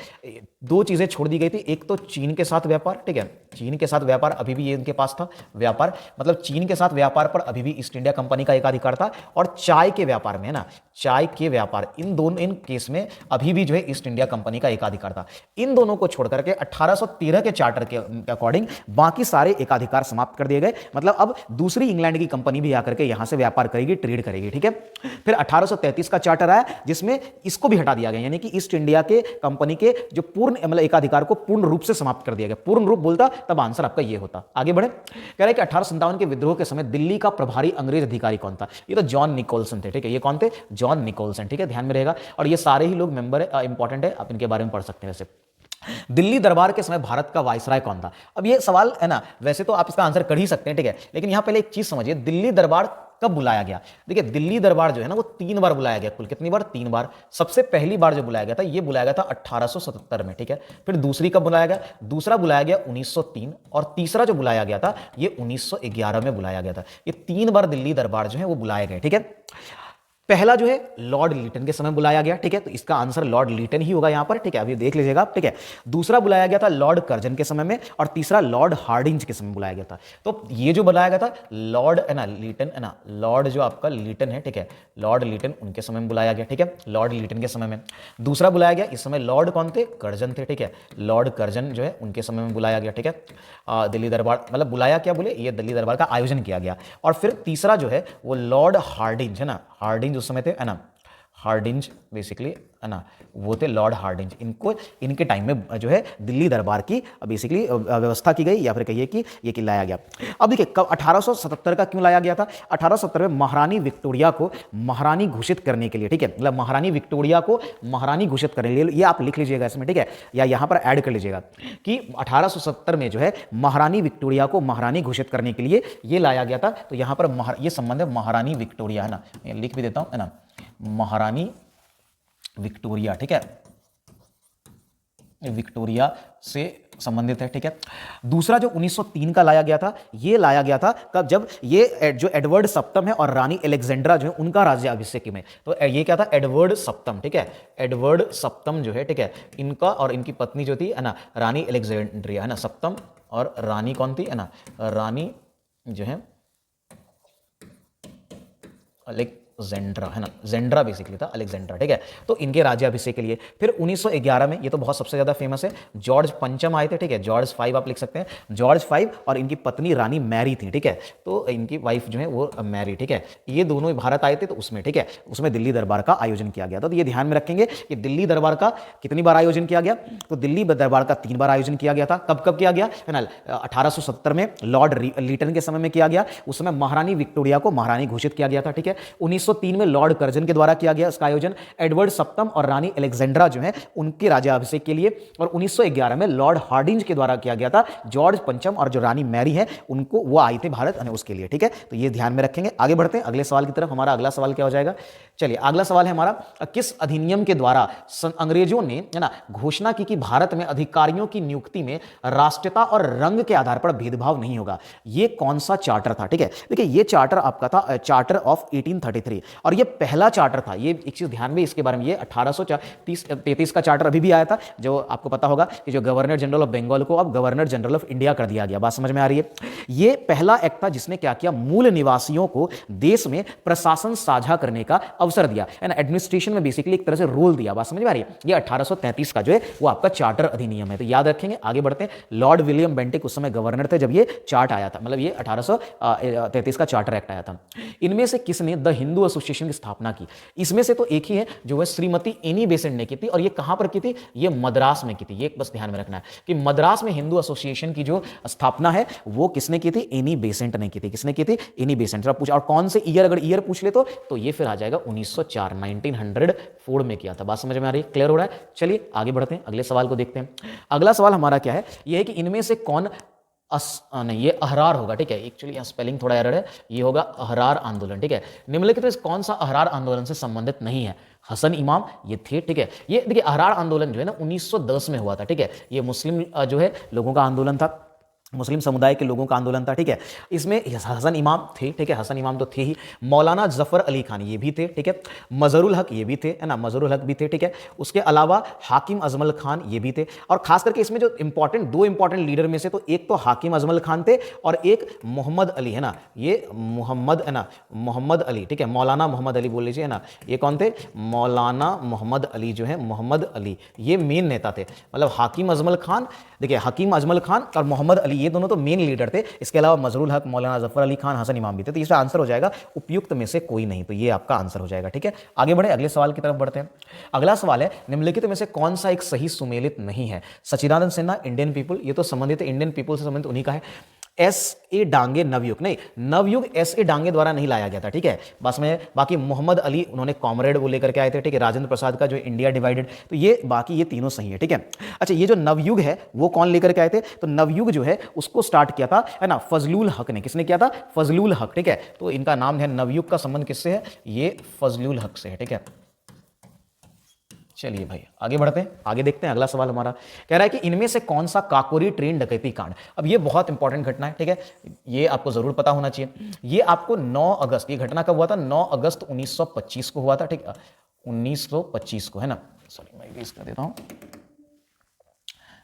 2 चीजें छोड़ दी गई थी। एक तो चीन के साथ व्यापार, ठीक है, चीन के साथ व्यापार अभी भी ये इनके पास था व्यापार, मतलब चीन के साथ व्यापार पर अभी भी ईस्ट इंडिया कंपनी का एकाधिकार था, और चाय के व्यापार में, है ना, चाय के व्यापार, इन केस में अभी भी जो है ईस्ट इंडिया कंपनी का एकाधिकार था। इन दोनों को छोड़ करके 1813 के चार्टर के अकॉर्डिंग बाकी सारे एकाधिकार समाप्त कर दिए गए। मतलब अब दूसरी इंग्लैंड की कंपनी भी आकर के यहां से व्यापार करेगी, ट्रेड करेगी। ठीक है, फिर 1833 का चार्टर आया जिसमें इसको भी हटा दिया गया, यानी कि ईस्ट इंडिया के कंपनी के जो पूर्ण मतलब एकाधिकार को पूर्ण रूप से समाप्त कर दिया गया। पूर्ण रूप बोलता तब आंसर आपका ये होता। आगे बढ़े। कह रहे कि 1857 के विद्रोह के समय दिल्ली का प्रभारी अंग्रेज अधिकारी कौन था? ये तो जॉन निकोलसन थे। ठीक है, ये कौन थे? John Nicholson. ठीक है, ध्यान में रहेगा, और ये सारे ही लोग मेंबर है, इंपॉर्टेंट है, आप इनके बारे में पढ़ सकते हैं। वैसे दिल्ली दरबार के समय भारत का वायसराय कौन था? अब ये सवाल है ना, वैसे तो आप इसका आंसर कर ही सकते हैं, ठीक है, लेकिन यहां पहले एक चीज समझिए, दिल्ली दरबार कब बुलाया गया? देखिए दिल्ली दरबार जो है ना वो 3 बार बुलाया गया। कुल कितनी बार? 3 बार। सबसे पहली बार जो बुलाया गया था ये बुलाया गया था 1877 में। ठीक है, फिर दूसरी कब बुलाया गया? दूसरा बुलाया गया 1903, और तीसरा जो बुलाया गया था ये 1911 में बुलाया गया था। ये 3 बार दिल्ली दरबार जो है वो बुलाए गए। ठीक है, पहला जो है लॉर्ड लीटन के समय बुलाया गया। ठीक है, तो इसका आंसर लॉर्ड लीटन ही होगा यहां पर। ठीक है, अभी देख लीजिएगा आप। ठीक है, दूसरा बुलाया गया था लॉर्ड कर्जन के समय में, और तीसरा लॉर्ड हार्डिंज के समय बुलाया गया था। तो ये जो बुलाया गया था लॉर्ड है ना लीटन, है ना, लॉर्ड जो आपका लीटन है, ठीक है, लॉर्ड लीटन उनके समय में बुलाया गया। ठीक है, लॉर्ड लीटन के समय में। दूसरा बुलाया गया इस समय लॉर्ड कौन थे? कर्जन थे। ठीक है, लॉर्ड कर्जन जो है उनके समय में बुलाया गया। ठीक है, दिल्ली दरबार मतलब बुलाया क्या बोले, ये दिल्ली दरबार का आयोजन किया गया। और फिर तीसरा जो है वो लॉर्ड हार्डिंज है ना, हार्डिंज उस समय थे, है ना, हार्डिंज बेसिकली, है ना, वो थे लॉर्ड हार्डिंज। इनको इनके टाइम में जो है दिल्ली दरबार की बेसिकली व्यवस्था की गई, या फिर कहिए कि ये लाया गया। अब देखिए कब 1877 का क्यों लाया गया था? 1870 में महारानी विक्टोरिया को महारानी घोषित करने के लिए, ठीक है, मतलब महारानी विक्टोरिया को महारानी घोषित करने के लिए, ये आप लिख लीजिएगा इसमें, ठीक है, या यहाँ पर ऐड कर लीजिएगा कि 1870 में जो है महारानी विक्टोरिया को महारानी घोषित करने के लिए ये लाया गया था। तो यहाँ पर ये संबंध है महारानी विक्टोरिया, है ना, लिख भी देता हूँ, है ना, महारानी विक्टोरिया। ठीक है, विक्टोरिया से संबंधित है। ठीक है, दूसरा जो 1903 का लाया गया था, ये लाया गया था कब? जब ये जो एडवर्ड सप्तम है और रानी अलेक्जेंड्रा जो है उनका राज्याभिषेक में। तो ये क्या था? एडवर्ड सप्तम। ठीक है, एडवर्ड सप्तम जो है, ठीक है, इनका और इनकी पत्नी जो थी, है ना, रानी अलेक्जेंड्रिया, है ना, सप्तम, और रानी कौन थी, है ना, रानी जो है अलेक्जेंड्रा है ना, जेंड्रा बेसिकली था, अलेक्जेंड्रा, ठीक है। तो इनके राज्याभिषेक के लिए फिर 1911 में, ये तो बहुत सबसे ज्यादा फेमस है, जॉर्ज पंचम आए थे, ठीक है, जॉर्ज 5 आप लिख सकते हैं, जॉर्ज 5 और इनकी पत्नी रानी मैरी थी, ठीक है। तो इनकी वाइफ जो है वो मैरी, ठीक है, ये दोनों भारत आए थे, तो उसमें, ठीक है, उसमें दिल्ली दरबार का आयोजन किया गया था। तो ये ध्यान में रखेंगे कि दिल्ली दरबार का कितनी बार आयोजन किया गया, तो दिल्ली दरबार का 3 बार आयोजन किया गया था। कब कब किया गया है ना, 1870 में लॉर्ड लीटन के समय में किया गया, उस समय महारानी विक्टोरिया को महारानी घोषित किया गया था, ठीक है। 1903 में लॉर्ड कर्जन के द्वारा किया गया इसका आयोजन, एडवर्ड सप्तम और रानी अलेक्जेंड्रा जो है उनके राज्याभिषेक के लिए, और 1911 में लॉर्ड हार्डिंज के द्वारा किया गया था, जॉर्ज पंचम और जो रानी मैरी है उनको, वो आए थे भारत उसके लिए, ठीक है। तो ये ध्यान में रखेंगे। आगे बढ़ते हैं अगले सवाल की तरफ। हमारा अगला सवाल क्या हो जाएगा, चलिए अगला सवाल है हमारा, किस अधिनियम के द्वारा अंग्रेजों ने है ना घोषणा की कि भारत में अधिकारियों की नियुक्ति में राष्ट्रीयता और रंग के आधार पर भेदभाव नहीं होगा। ये कौन सा चार्टर था, ठीक है। देखिए ये चार्टर आपका था चार्टर ऑफ 1833, और ये पहला चार्टर था। ये एक चीज ध्यान में इसके बारे में, ये 1833 का चार्टर अभी भी आया था, जो आपको पता होगा कि जो गवर्नर जनरल ऑफ बंगाल को अब गवर्नर जनरल ऑफ इंडिया कर दिया गया। बात समझ में आ रही है। ये पहला एक्ट था जिसने क्या किया, मूल निवासियों को देश में प्रशासन साझा करने का अवसर दिया, है ना, एडमिनिस्ट्रेशन में बेसिकली एक तरह से रोल दिया। बात समझ में आ रही है। ये 1833 का जो है वो आपका चार्टर अधिनियम है, तो याद रखेंगे। आगे बढ़ते हैं। लॉर्ड विलियम बेंटिक उस समय गवर्नर थे जब ये चार्ट आया था, मतलब ये 1833 का चार्टर एक्ट आया था। इनमें से किसने द हिंदू एसोसिएशन की स्थापना की? इसमें से तो एक ही है जो है श्रीमती एनी बेसेंट ने की थी, और ये कहां पर की थी, ये मद्रास में की थी। ये बस ध्यान में रखना है कि मद्रास में हिंदू एसोसिएशन की जो स्थापना है वो किसने की थी, एनी बेसेंट ने की थी। किसने की थी, एनी बेसेंट। पूछा और कौन से ईयर, अगर ईयर पूछ ले तो ये फिर आ जाएगा 1904 में किया था। बात समझ में आ रही है, क्लियर हो रहा है। चलिए आगे बढ़ते हैं, अगले सवाल को देखते हैं। अगला सवाल हमारा क्या है, ये है कि इनमें से कौन नहीं, ये अहरार होगा, ठीक है। एक्चुअली यहाँ स्पेलिंग थोड़ा एरर है, ये होगा अहरार आंदोलन, ठीक है। निम्नलिखित में कौन सा अहरार आंदोलन से संबंधित नहीं है? हसन इमाम ये थे, ठीक है। ये देखिए अहरार आंदोलन जो है ना 1910 में हुआ था, ठीक है। ये मुस्लिम जो है लोगों का आंदोलन था, मुस्लिम समुदाय के लोगों का आंदोलन था, ठीक है। इसमें हसन इमाम थे, ठीक है, हसन इमाम तो थे ही। मौलाना जफर अली खान ये भी थे, ठीक है। मजरुल हक ये भी थे, है ना, मजरुल हक भी थे, ठीक है। उसके अलावा हाकिम अजमल खान ये भी थे, और खास करके इसमें जो दो इंपॉर्टेंट लीडर में से तो एक तो हाकिम अजमल खान थे और एक मोहम्मद अली, है ना, ये मोहम्मद, है ना, मोहम्मद अली, ठीक है, मौलाना मोहम्मद अली बोल लीजिए, है ना। ये कौन थे, मौलाना मोहम्मद अली जो है, मोहम्मद अली ये मेन नेता थे। मतलब हाकिम अजमल खान, देखिए हकीम अजमल खान और मोहम्मद अली ये दोनों तो मेन लीडर थे। इसके अलावा मजरुल हक, मौलाना जफर अली खान, हसन इमाम भी थे। तो इसका आंसर हो जाएगा उपयुक्त में से कोई नहीं, तो ये आपका आंसर हो जाएगा, ठीक है। आगे बढ़े, अगले सवाल की तरफ बढ़ते हैं। अगला सवाल है, निम्नलिखित में से कौन सा एक सही सुमेलित नहीं है? सच्चिदानंद सिन्हा, इंडियन पीपुल, ये तो संबंधित है, इंडियन पीपुल से संबंधित उन्हीं का है। S.A. डांगे नवयुग, नहीं, नवयुग S.A. डांगे द्वारा नहीं लाया गया था, ठीक है। बस में बाकी मोहम्मद अली उन्होंने कॉमरेड वो लेकर के आए थे, ठीक है। राजेंद्र प्रसाद का जो इंडिया डिवाइडेड, तो ये बाकी ये तीनों सही है, ठीक है। अच्छा, ये जो नवयुग है वो कौन लेकर के आए थे? तो नवयुग जो है उसको स्टार्ट किया था, है ना, फजलुल हक ने। किसने किया था? फजलुल हक, ठीक है। तो इनका नाम है, नवयुग का संबंध किससे है? ये फजलुल हक से है, ठीक है। चलिए भाई आगे बढ़ते हैं, आगे देखते हैं। अगला सवाल हमारा कह रहा है कि इनमें से कौन सा काकोरी ट्रेन डकैती कांड। अब ये बहुत इंपॉर्टेंट घटना है, ठीक है, ये आपको जरूर पता होना चाहिए। ये आपको 9 अगस्त, ये घटना कब हुआ था? 9 अगस्त 1925 को हुआ था, ठीक है, 1925 को, है ना। सॉरी मैं इरेज कर देता हूं।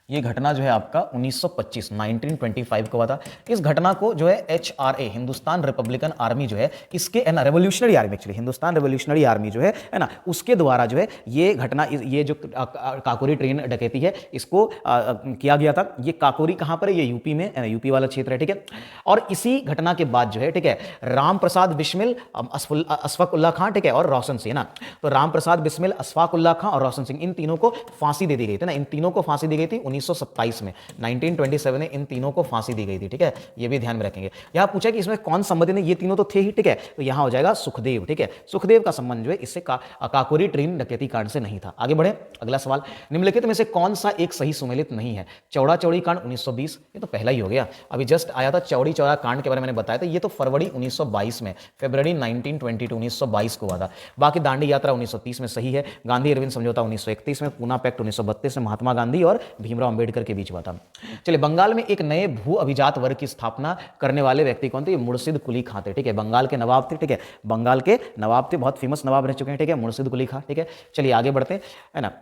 ये घटना जो है आपका 1925 को हुआ था। इस घटना को जो है HRA, हिंदुस्तान रिपब्लिकन आर्मी जो है, इसके, है ना, revolutionary army, actually Hindustan revolutionary army जो है ना, उसके द्वारा जो है ये घटना, ये जो काकोरी ट्रेन डकैती है इसको किया गया था। ये काकोरी कहां पर है? ये यूपी में, यूपी वाला क्षेत्र है, ठीक है। और इसी घटना के बाद जो है, ठीक है, राम प्रसाद बिस्मिल, अशफाक उल्लाह खां, ठीक है, और रोशन सिंह, है ना। तो राम प्रसाद बिस्मिल, अशफाक उल्लाह खां और रोशन सिंह, इन तीनों को फांसी दे दी गई थी ना, इन तीनों को फांसी दी गई थी 1927 में, 1927 में इन तीनों को फांसी दी गई थी, ठीक है। ये भी ध्यान में रखेंगे। यहां पूछा कि इसमें कौन संबंधित है? ये तीनों तो थे ही, ठीक है। तो यहां हो जाएगा सुखदेव, ठीक है। सुखदेव का संबंध जो है इससे काकोरी ट्रेन डकैती कांड से नहीं था। आगे बढ़े, अगला सवाल, निम्नलिखित में से कौन सा एक सही सुमेलित नहीं है? चौड़ा चौड़ी कांड 1920, ये तो पहला ही हो गया, अभी जस्ट आया था। चौड़ी चौड़ा कांड के बारे में मैंने बताया था, ये तो फरवरी 1922 में, फरवरी 1922 को हुआ था। बाकी दांडी यात्रा 1930 में सही है। गांधी अरविंद समझौता 1931 में, पूना पैक्ट 1932 में महात्मा गांधी और भीमराव अंबेडकर के बीच हुआ था। चलिए, बंगाल में एक नए भू अभिजात वर्ग की स्थापना करने वाले व्यक्ति कौन थे? ये मुर्शिद कुली खां थे, ठीक है। बंगाल के नवाब थे, ठीक है, बंगाल के नवाब थे, बहुत फेमस नवाब रह चुके हैं, ठीक है, मुर्शिद कुली खां, ठीक है। चलिए आगे बढ़ते हैं, है ना।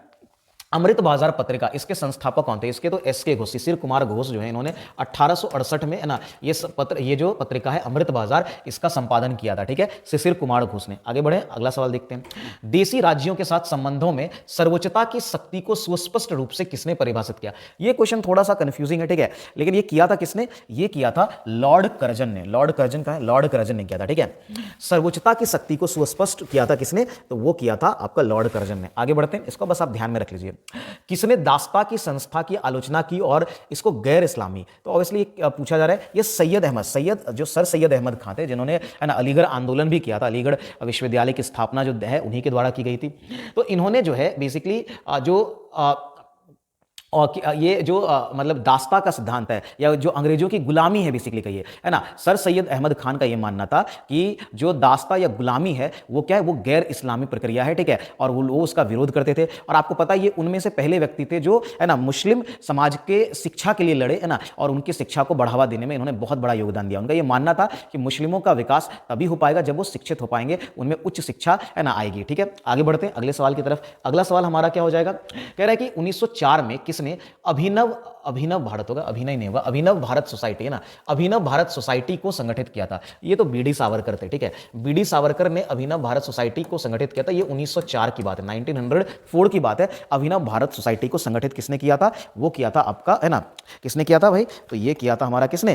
अमृत बाजार पत्रिका, इसके संस्थापक कौन थे? इसके तो एस.के. घोष, शिशिर कुमार घोष जो है, इन्होंने 1868 में है ना ये जो पत्रिका है अमृत बाजार, इसका संपादन किया था। ठीक है, शिशिर कुमार घोष ने। आगे बढ़े, अगला सवाल देखते हैं। देशी राज्यों के साथ संबंधों में सर्वोच्चता की शक्ति को सुस्पष्ट रूप से किसने परिभाषित किया? ये क्वेश्चन थोड़ा सा कंफ्यूजिंग है, ठीक है, लेकिन ये किया था किसने? ये किया था लॉर्ड कर्जन ने। लॉर्ड कर्जन का है, लॉर्ड कर्जन ने किया था। ठीक है, सर्वोच्चता की शक्ति को सुस्पष्ट किया था किसने? तो वो किया था आपका लॉर्ड कर्जन ने। आगे बढ़ते हैं, इसको बस आप ध्यान में रख लीजिए। किसने दास्ता की संस्था की आलोचना की और इसको गैर इस्लामी? तो ऑब्वियसली पूछा जा रहा है, ये सैयद अहमद, जो सर सैयद अहमद खान थे, जिन्होंने है ना अलीगढ़ आंदोलन भी किया था। अलीगढ़ विश्वविद्यालय की स्थापना जो है उन्हीं के द्वारा की गई थी। तो इन्होंने जो है बेसिकली और ये जो मतलब दास्ता का सिद्धांत है या जो अंग्रेजों की गुलामी है बेसिकली कहिए, है ना, सर सैयद अहमद खान का ये मानना था कि जो दास्ता या गुलामी है वो क्या है? वो गैर इस्लामी प्रक्रिया है। ठीक है, और वो उसका विरोध करते थे। और आपको पता है ये उनमें से पहले व्यक्ति थे जो है ना मुस्लिम समाज के शिक्षा के लिए लड़े, है ना, और उनकी शिक्षा को बढ़ावा देने में इन्होंने बहुत बड़ा योगदान दिया। उनका ये मानना था कि मुस्लिमों का विकास तभी हो पाएगा जब वो शिक्षित हो पाएंगे, उनमें उच्च शिक्षा है ना आएगी। ठीक है, आगे बढ़ते हैं अगले सवाल की तरफ। अगला सवाल हमारा क्या हो जाएगा? कह रहा है कि 1904 में किसने अभिनव भारत होगा, अभिनय नहीं होगा, अभिनव भारत सोसाइटी है ना, अभिनव भारत सोसाइटी को संगठित किया था? ये तो बीडी सावरकर थे। ठीक है, बीडी सावरकर ने अभिनव भारत सोसाइटी को संगठित किया था। ये 1904 की बात है, 1904 की बात है। अभिनव भारत सोसाइटी को संगठित किसने किया था? वो किया था आपका, है ना, किसने किया था भाई? तो ये किया था हमारा किसने?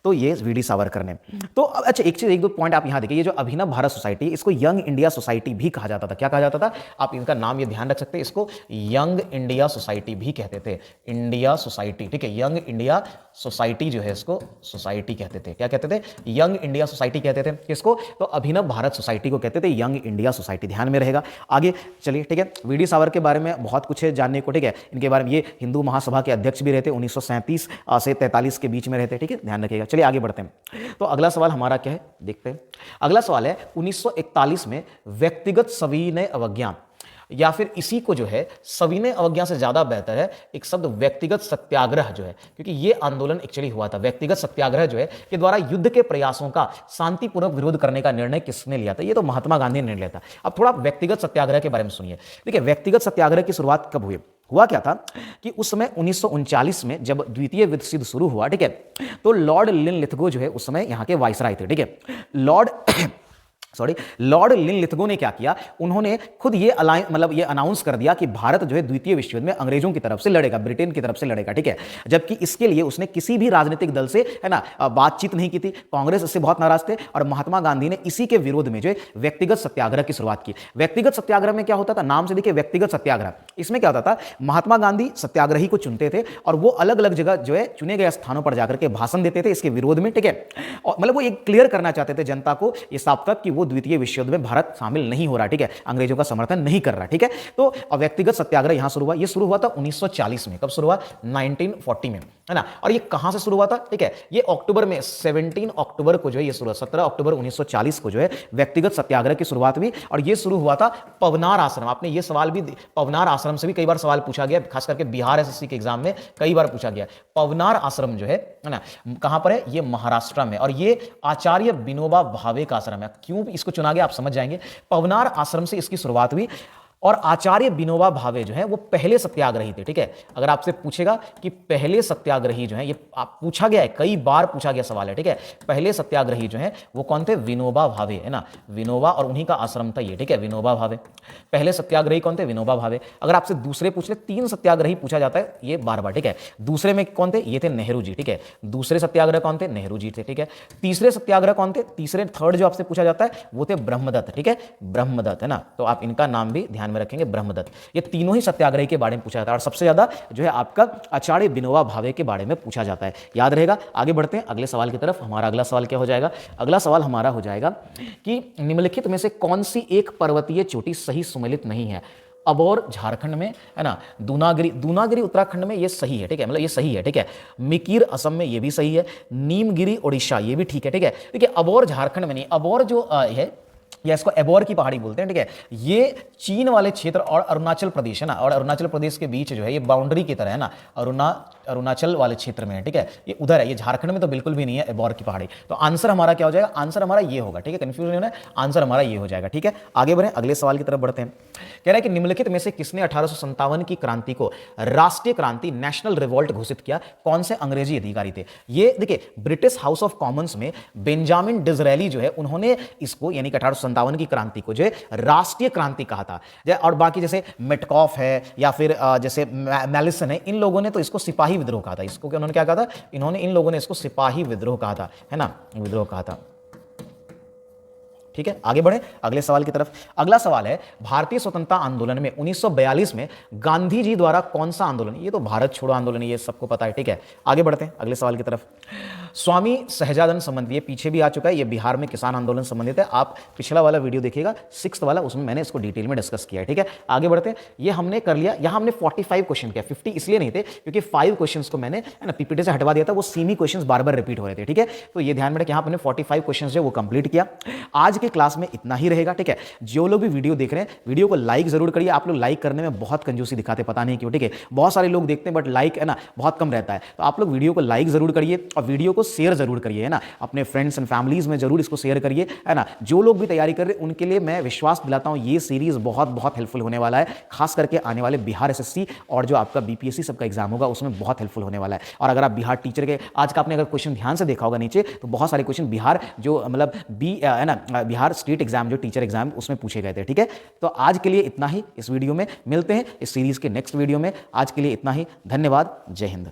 तो ये बीडी सावरकर ने। तो अच्छा, एक दो पॉइंट आप यहां देखिए। ये जो अभिनव भारत सोसाइटी, इसको यंग इंडिया सोसाइटी भी कहा जाता था। क्या कहा जाता था? आप इनका नाम ये ध्यान रख सकते हैं, इसको यंग इंडिया सोसाइटी भी कहते थे। इंडिया सोसाइटी, ठीक है, यंग इंडिया सोसाइटी जो है इसको सोसाइटी कहते थे। क्या कहते थे? यंग इंडिया सोसाइटी कहते थे। किसको? तो अभिनव भारत सोसाइटी को कहते थे यंग इंडिया सोसाइटी। ध्यान में रहेगा। आगे चलिए, ठीक है, वीडी सावरकर के बारे में बहुत कुछ है जानने को। ठीक है, इनके बारे में, ये हिंदू महासभा के अध्यक्ष भी रहते, 1937 से 43 के बीच में रहते। ठीक है, ध्यान रखिएगा। चलिए आगे बढ़ते हैं। तो अगला सवाल हमारा क्या है, देखते हैं। अगला सवाल है 1941 में व्यक्तिगत सविनय अवज्ञा, या फिर इसी को जो है सविनय अवज्ञा से ज्यादा बेहतर है एक शब्द व्यक्तिगत सत्याग्रह जो है, क्योंकि ये आंदोलन एक्चुअली हुआ था। व्यक्तिगत सत्याग्रह जो है के द्वारा युद्ध के प्रयासों का शांतिपूर्वक विरोध करने का निर्णय किसने लिया था? ये तो महात्मा गांधी ने लिया था। अब थोड़ा व्यक्तिगत सत्याग्रह के बारे में सुनिए। देखिए, व्यक्तिगत सत्याग्रह की शुरुआत कब हुई? हुआ क्या था कि उस समय 1939 में जब द्वितीय विश्व युद्ध शुरू हुआ, ठीक है, तो लॉर्ड लिनलिथगो जो है उस समय यहाँ के वाइसराय थे। ठीक है, लॉर्ड लिनलिथगो ने क्या किया? उन्होंने खुद ये ये अनाउंस कर दिया कि भारत जो है द्वितीय विश्व युद्ध में अंग्रेजों की तरफ से लड़ेगा, ब्रिटेन की तरफ से लड़ेगा। ठीक है, जबकि इसके लिए उसने किसी भी राजनीतिक दल से, है ना, बातचीत नहीं की थी। कांग्रेस इससे बहुत नाराज थे और महात्मा गांधी ने इसी के विरोध में जो है व्यक्तिगत सत्याग्रह की शुरुआत की। व्यक्तिगत सत्याग्रह में क्या होता था? नाम से देखिए, व्यक्तिगत सत्याग्रह। इसमें क्या होता था? महात्मा गांधी सत्याग्रही को चुनते थे और वो अलग अलग जगह जो है चुने गए स्थानों पर जाकर के भाषण देते थे इसके विरोध में। ठीक है, और मतलब वो एक क्लियर करना चाहते थे जनता को, ये साफ तक कि वो द्वितीय विश्व युद्ध में भारत शामिल नहीं हो रहा। ठीक है, अंग्रेजों का समर्थन नहीं कर रहा। ठीक है, तो व्यक्तिगत सत्याग्रह यहां शुरू हुआ। ये शुरू हुआ था 1940 में। कब शुरू हुआ? 1940 में, है ना। और ये कहां से शुरू हुआ था? ठीक है, ये अक्टूबर में 17 अक्टूबर को जो है ये शुरू, 17 अक्टूबर 1940 को जो है व्यक्तिगत सत्याग्रह की शुरुआत हुई। और ये शुरू हुआ था पवनार आश्रम। आपने ये सवाल भी, पवनार आश्रम से भी कई बार सवाल पूछा गया, खास करके बिहार एसएससी के एग्जाम में कई बार पूछा गया। पवनार आश्रम जो है ना, कहां पर है? ये महाराष्ट्र में। और ये आचार्य विनोबा भावे का आश्रम है। क्यों इसको चुना गया आप समझ जाएंगे। पवनार आश्रम से इसकी शुरुआत हुई और आचार्य विनोबा भावे जो है वो पहले सत्याग्रही थे। ठीक है, अगर आपसे पूछेगा कि पहले सत्याग्रही जो है, ये आप पूछा गया है, कई बार पूछा गया सवाल है। ठीक है, पहले सत्याग्रही जो है वो कौन थे? विनोबा भावे, है ना, विनोबा, और उन्हीं का आश्रम था ये। ठीक है, विनोबा भावे पहले सत्याग्रही कौन थे? विनोबा भावे। अगर आपसे दूसरे पूछ ले, 3 सत्याग्रही पूछा जाता है ये बार। ठीक है, दूसरे में कौन थे? ये थे नेहरू जी। ठीक है, दूसरे सत्याग्रह कौन थे? नेहरू जी थे। ठीक है, तीसरे सत्याग्रह कौन थे? थर्ड जो आपसे पूछा जाता है वो थे ब्रह्मदत्त। ठीक है, ब्रह्मदत्त, है ना, तो आप इनका नाम भी ध्यान में रखेंगे, ब्रह्मदत्त। ये तीनों ही सत्याग्रही के बारे में पूछा जाता है और सबसे ज्यादा जो है आपका आचार्य विनोबा भावे के बारे में पूछा जाता है, याद रहेगा। आगे बढ़ते हैं अगले सवाल की तरफ। हमारा अगला सवाल क्या हो जाएगा? अगला सवाल हमारा हो जाएगा कि निम्नलिखित में से कौन सी एक पर्वतीय चोटी सही सुमेलित नहीं है? अबोर झारखंड में, है ना, दूनागिरी उत्तराखंड में, ये सही है। ठीक है, मतलब ये सही है। ठीक है, मिकीर असम में, ये भी सही है। नीमगिरी ओडिशा, ये भी ठीक है। ठीक है, देखिए अबोर झारखंड में नहीं, अबोर जो है या इसको एबोर की पहाड़ी बोलते हैं। ठीक है, ये चीन वाले क्षेत्र और अरुणाचल प्रदेश, है ना, और अरुणाचल प्रदेश के बीच जो है ये बाउंड्री की तरह, है ना, अरुणाचल वाले क्षेत्र में है, ठीक है, ये उधर है, ये झारखंड में तो बिल्कुल भी नहीं है एबॉर की पहाड़ी। तो आंसर हमारा क्या हो जाएगा, आंसर हमारा ये होगा, ठीक है, कंफ्यूजन होना है, आंसर हमारा ये हो जाएगा, ठीक है। आगे बढ़े, अगले सवाल की तरफ बढ़ते हैं। कह रहा है कि निम्नलिखित में से किसने 1857 की क्रांति को राष्ट्रीय क्रांति, नेशनल रिवॉल्ट घोषित किया, कौन से अंग्रेजी अधिकारी थे। ये देखिए ब्रिटिश हाउस ऑफ कॉमन्स में बेंजामिन डिज़रेली जो है उन्होंने इसको यानी कि 1857 की क्रांति को जो है राष्ट्रीय क्रांति कहा था। और बाकी जैसे मेटकॉफ है या फिर जैसे मैलिसन है, इन लोगों ने तो इसको सिपाही विद्रोह कहा था। इसको उन्होंने क्या कहा था, इन्होंने इन लोगों ने इसको सिपाही विद्रोह कहा था, है ना, विद्रोह कहा था, ठीक है। आगे बढ़े अगले सवाल की तरफ। अगला सवाल है, भारतीय स्वतंत्रता आंदोलन में 1942 में गांधी जी द्वारा कौन सा आंदोलन, ये तो भारत छोड़ो आंदोलन, ये सबको पता है, ठीक है। आगे बढ़ते हैं अगले सवाल की तरफ। स्वामी सहजानंद संबंधी, ये पीछे भी आ चुका है, ये बिहार में किसान आंदोलन संबंधित है, आप पिछला वाला वीडियो देखिएगा 6th वाला, उसमें मैंने इसको डिटेल में डिस्कस किया है, ठीक है। आगे बढ़ते हैं, ये हमने कर लिया, यहां हमने 45 क्वेश्चन किया, 50 इसलिए नहीं थे क्योंकि 5 क्वेश्चंस को मैंने है ना पीपीटी से हटवा दिया था, वो सेम ही क्वेश्चंस बार बार रिपीट हो रहे थे, ठीक है। तो ये ध्यान में रखें, यहां हमने 45 क्वेश्चंस जो वो कंप्लीट किया। आज के क्लास में इतना ही रहेगा, ठीक है। जो लोग भी वीडियो देख रहे हैं, वीडियो को लाइक जरूर करिए। आप लोग लाइक करने में बहुत कंजूसी दिखाते, पता नहीं क्यों, ठीक है। बहुत सारे लोग देखते हैं बट लाइक है ना बहुत कम रहता है, तो आप लोग वीडियो को लाइक जरूर करिए और वीडियो को शेयर जरूर करिए, है ना, अपने फ्रेंड्स एंड फैमिलीज में जरूर इसको शेयर करिए, है ना। जो लोग भी तैयारी कर रहे हैं उनके लिए मैं विश्वास दिलाता हूं ये सीरीज बहुत बहुत हेल्पफुल होने वाला है, खास करके आने वाले बिहार एसएससी और जो आपका बीपीएससी सबका एग्जाम होगा उसमें बहुत हेल्पफुल होने वाला है। और अगर आप बिहार टीचर के आज का आपने अगर क्वेश्चन ध्यान से देखा होगा नीचे, तो बहुत सारे क्वेश्चन बिहार जो मतलब है ना बिहार स्टेट एग्जाम जो टीचर एग्जाम उसमें पूछे गए थे, ठीक है। तो आज के लिए इतना ही इस वीडियो में, मिलते हैं इस सीरीज के नेक्स्ट वीडियो में। आज के लिए इतना ही, धन्यवाद, जय हिंद।